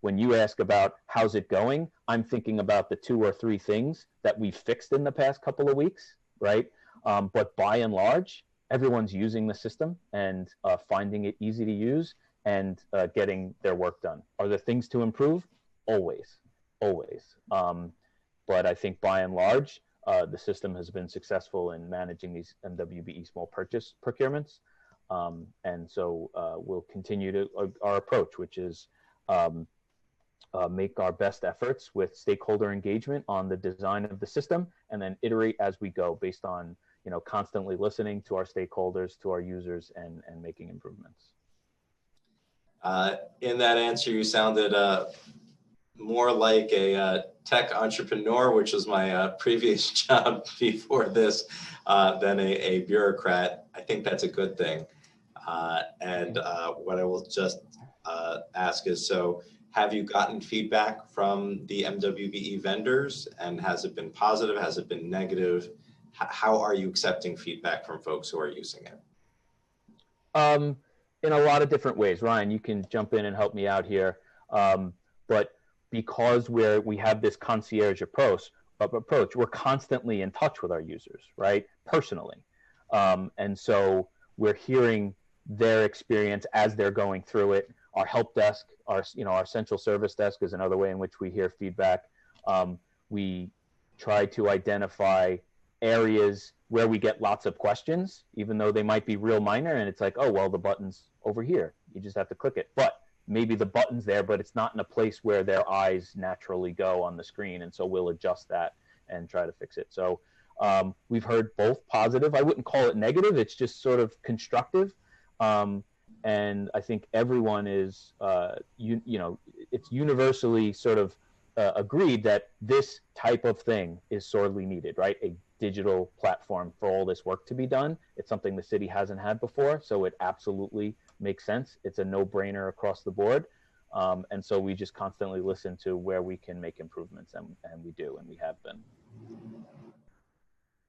when you ask about how's it going, I'm thinking about the 2 or 3 things that we fixed in the past couple of weeks, right? But by and large, everyone's using the system and finding it easy to use and getting their work done. Are there things to improve? Always. But I think by and large, the system has been successful in managing these MWBE small purchase procurements. And so we'll continue to our approach, which is make our best efforts with stakeholder engagement on the design of the system, and then iterate as we go based on, constantly listening to our stakeholders, to our users, and making improvements. In that answer, you sounded more like a tech entrepreneur, which was my previous job before this, than a bureaucrat. I think that's a good thing. What I will just ask is, so have you gotten feedback from the MWBE vendors, and has it been positive? Has it been negative? How are you accepting feedback from folks who are using it? In a lot of different ways. Ryan, you can jump in and help me out here. But because we have this concierge approach, we're constantly in touch with our users, right? Personally. And so we're hearing their experience as they're going through it. Our help desk, our central service desk is another way in which we hear feedback. We try to identify areas where we get lots of questions, even though they might be real minor, and it's like, oh, well, the button's over here. You just have to click it. But maybe the button's there, but it's not in a place where their eyes naturally go on the screen. And so we'll adjust that and try to fix it. So we've heard both positive. I wouldn't call it negative. It's just sort of constructive. And I think everyone is, it's universally sort of agreed that this type of thing is sorely needed, right? A digital platform for all this work to be done. It's something the city hasn't had before, so it absolutely makes sense. It's a no-brainer across the board. And so we just constantly listen to where we can make improvements, and we do, and we have been.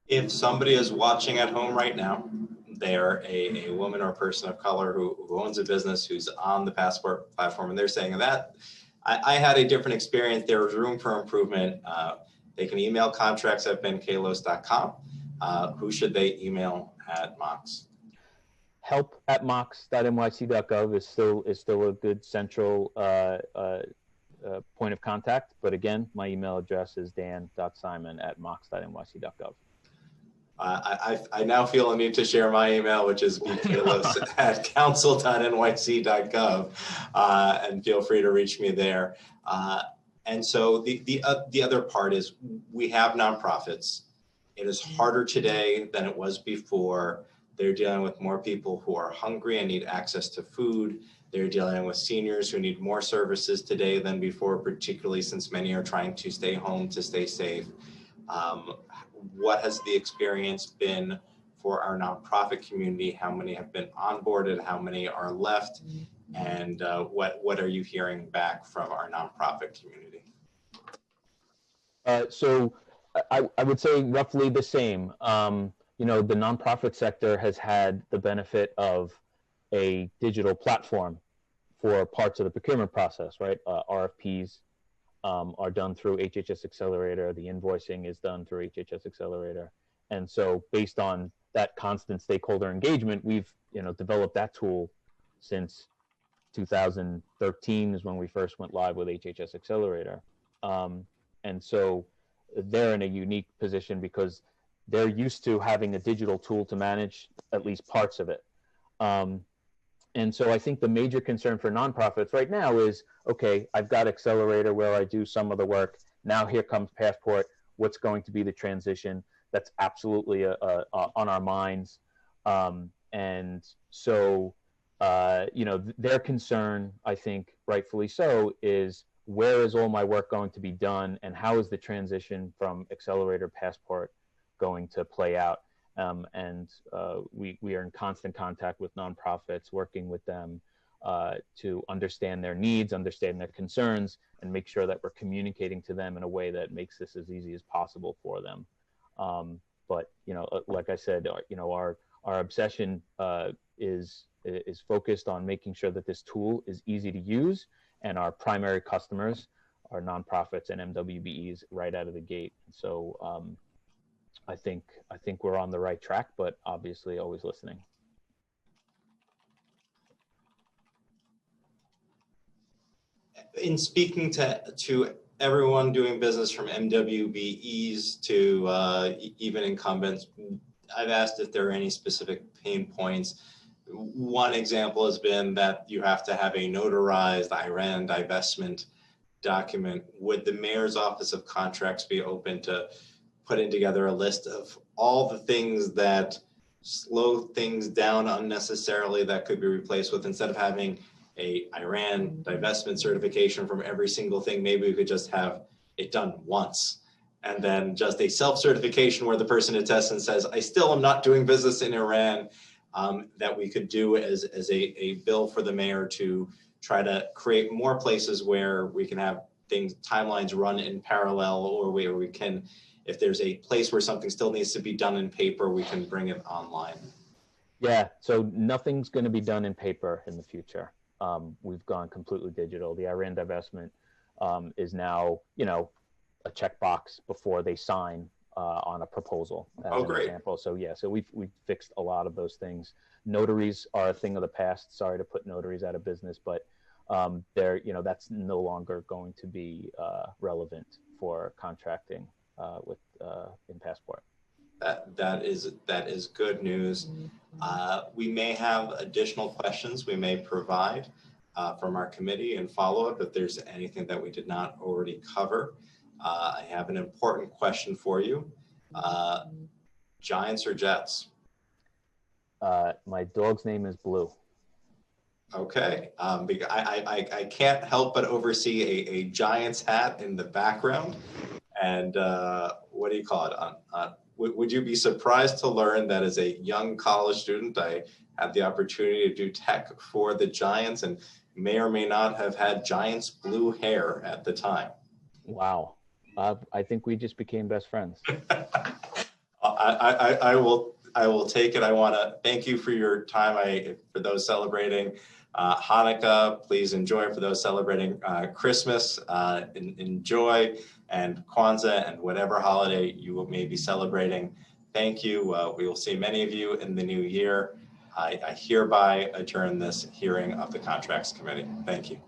If somebody is watching at home right now, they're a woman or person of color who owns a business, who's on the Passport platform, and they're saying that I had a different experience, there was room for improvement. They can email contracts@benkalos.com. Who should they email at Mox? help@mox.nyc.gov is still a good central point of contact. But again, my email address is dan.simon@mox.nyc.gov. I now feel a need to share my email, which is bkalos@council.nyc.gov, and feel free to reach me there. And so the other part is we have nonprofits. It is harder today than it was before. They're dealing with more people who are hungry and need access to food. They're dealing with seniors who need more services today than before, particularly since many are trying to stay home to stay safe. What has the experience been for our nonprofit community? How many have been onboarded? How many are left? And what are you hearing back from our nonprofit community? So I would say roughly the same. The nonprofit sector has had the benefit of a digital platform for parts of the procurement process, right? RFPs are done through HHS Accelerator. The invoicing is done through HHS Accelerator. And so based on that constant stakeholder engagement, we've developed that tool since 2013 is when we first went live with HHS Accelerator. And so they're in a unique position because they're used to having a digital tool to manage at least parts of it. And so I think the major concern for nonprofits right now is, okay, I've got Accelerator where I do some of the work. Now here comes Passport. What's going to be the transition? That's absolutely on our minds. And so, their concern, I think rightfully so, is where is all my work going to be done, and how is the transition from Accelerator Passport going to play out? We are in constant contact with nonprofits, working with them to understand their needs, understand their concerns, and make sure that we're communicating to them in a way that makes this as easy as possible for them. But like I said, our obsession is focused on making sure that this tool is easy to use, and our primary customers are nonprofits and MWBEs right out of the gate. So I think we're on the right track, but obviously always listening. In speaking to everyone doing business, from MWBEs to even incumbents, I've asked if there are any specific pain points. One example has been that you have to have a notarized IRAN divestment document. Would the Mayor's Office of Contracts be open to putting together a list of all the things that slow things down unnecessarily that could be replaced with, instead of having a IRAN divestment certification from every single thing? Maybe we could just have it done once, and then just a self-certification where the person attests and says, I still am not doing business in Iran. that we could do as a bill for the mayor to try to create more places where we can have timelines run in parallel, or where we can, if there's a place where something still needs to be done in paper, we can bring it online. Yeah, so nothing's going to be done in paper in the future. We've gone completely digital. The Iran divestment is now, a checkbox before they sign on a proposal, as Oh, an great. example. So yeah, so we've fixed a lot of those things. Notaries are a thing of the past. Sorry to put notaries out of business, but they're, that's no longer going to be relevant for contracting with in Passport. That is good news. We may have additional questions we may provide from our committee and follow up if there's anything that we did not already cover. I have an important question for you. Giants or Jets? My dog's name is Blue. Okay, I can't help but oversee a Giants hat in the background. And what do you call it? Would you be surprised to learn that as a young college student, I had the opportunity to do tech for the Giants and may or may not have had Giants blue hair at the time? Wow. I think we just became best friends. I will take it. I want to thank you for your time. For those celebrating Hanukkah, please enjoy. For those celebrating Christmas, enjoy, and Kwanzaa and whatever holiday you may be celebrating. Thank you. We will see many of you in the new year. I hereby adjourn this hearing of the Contracts Committee. Thank you.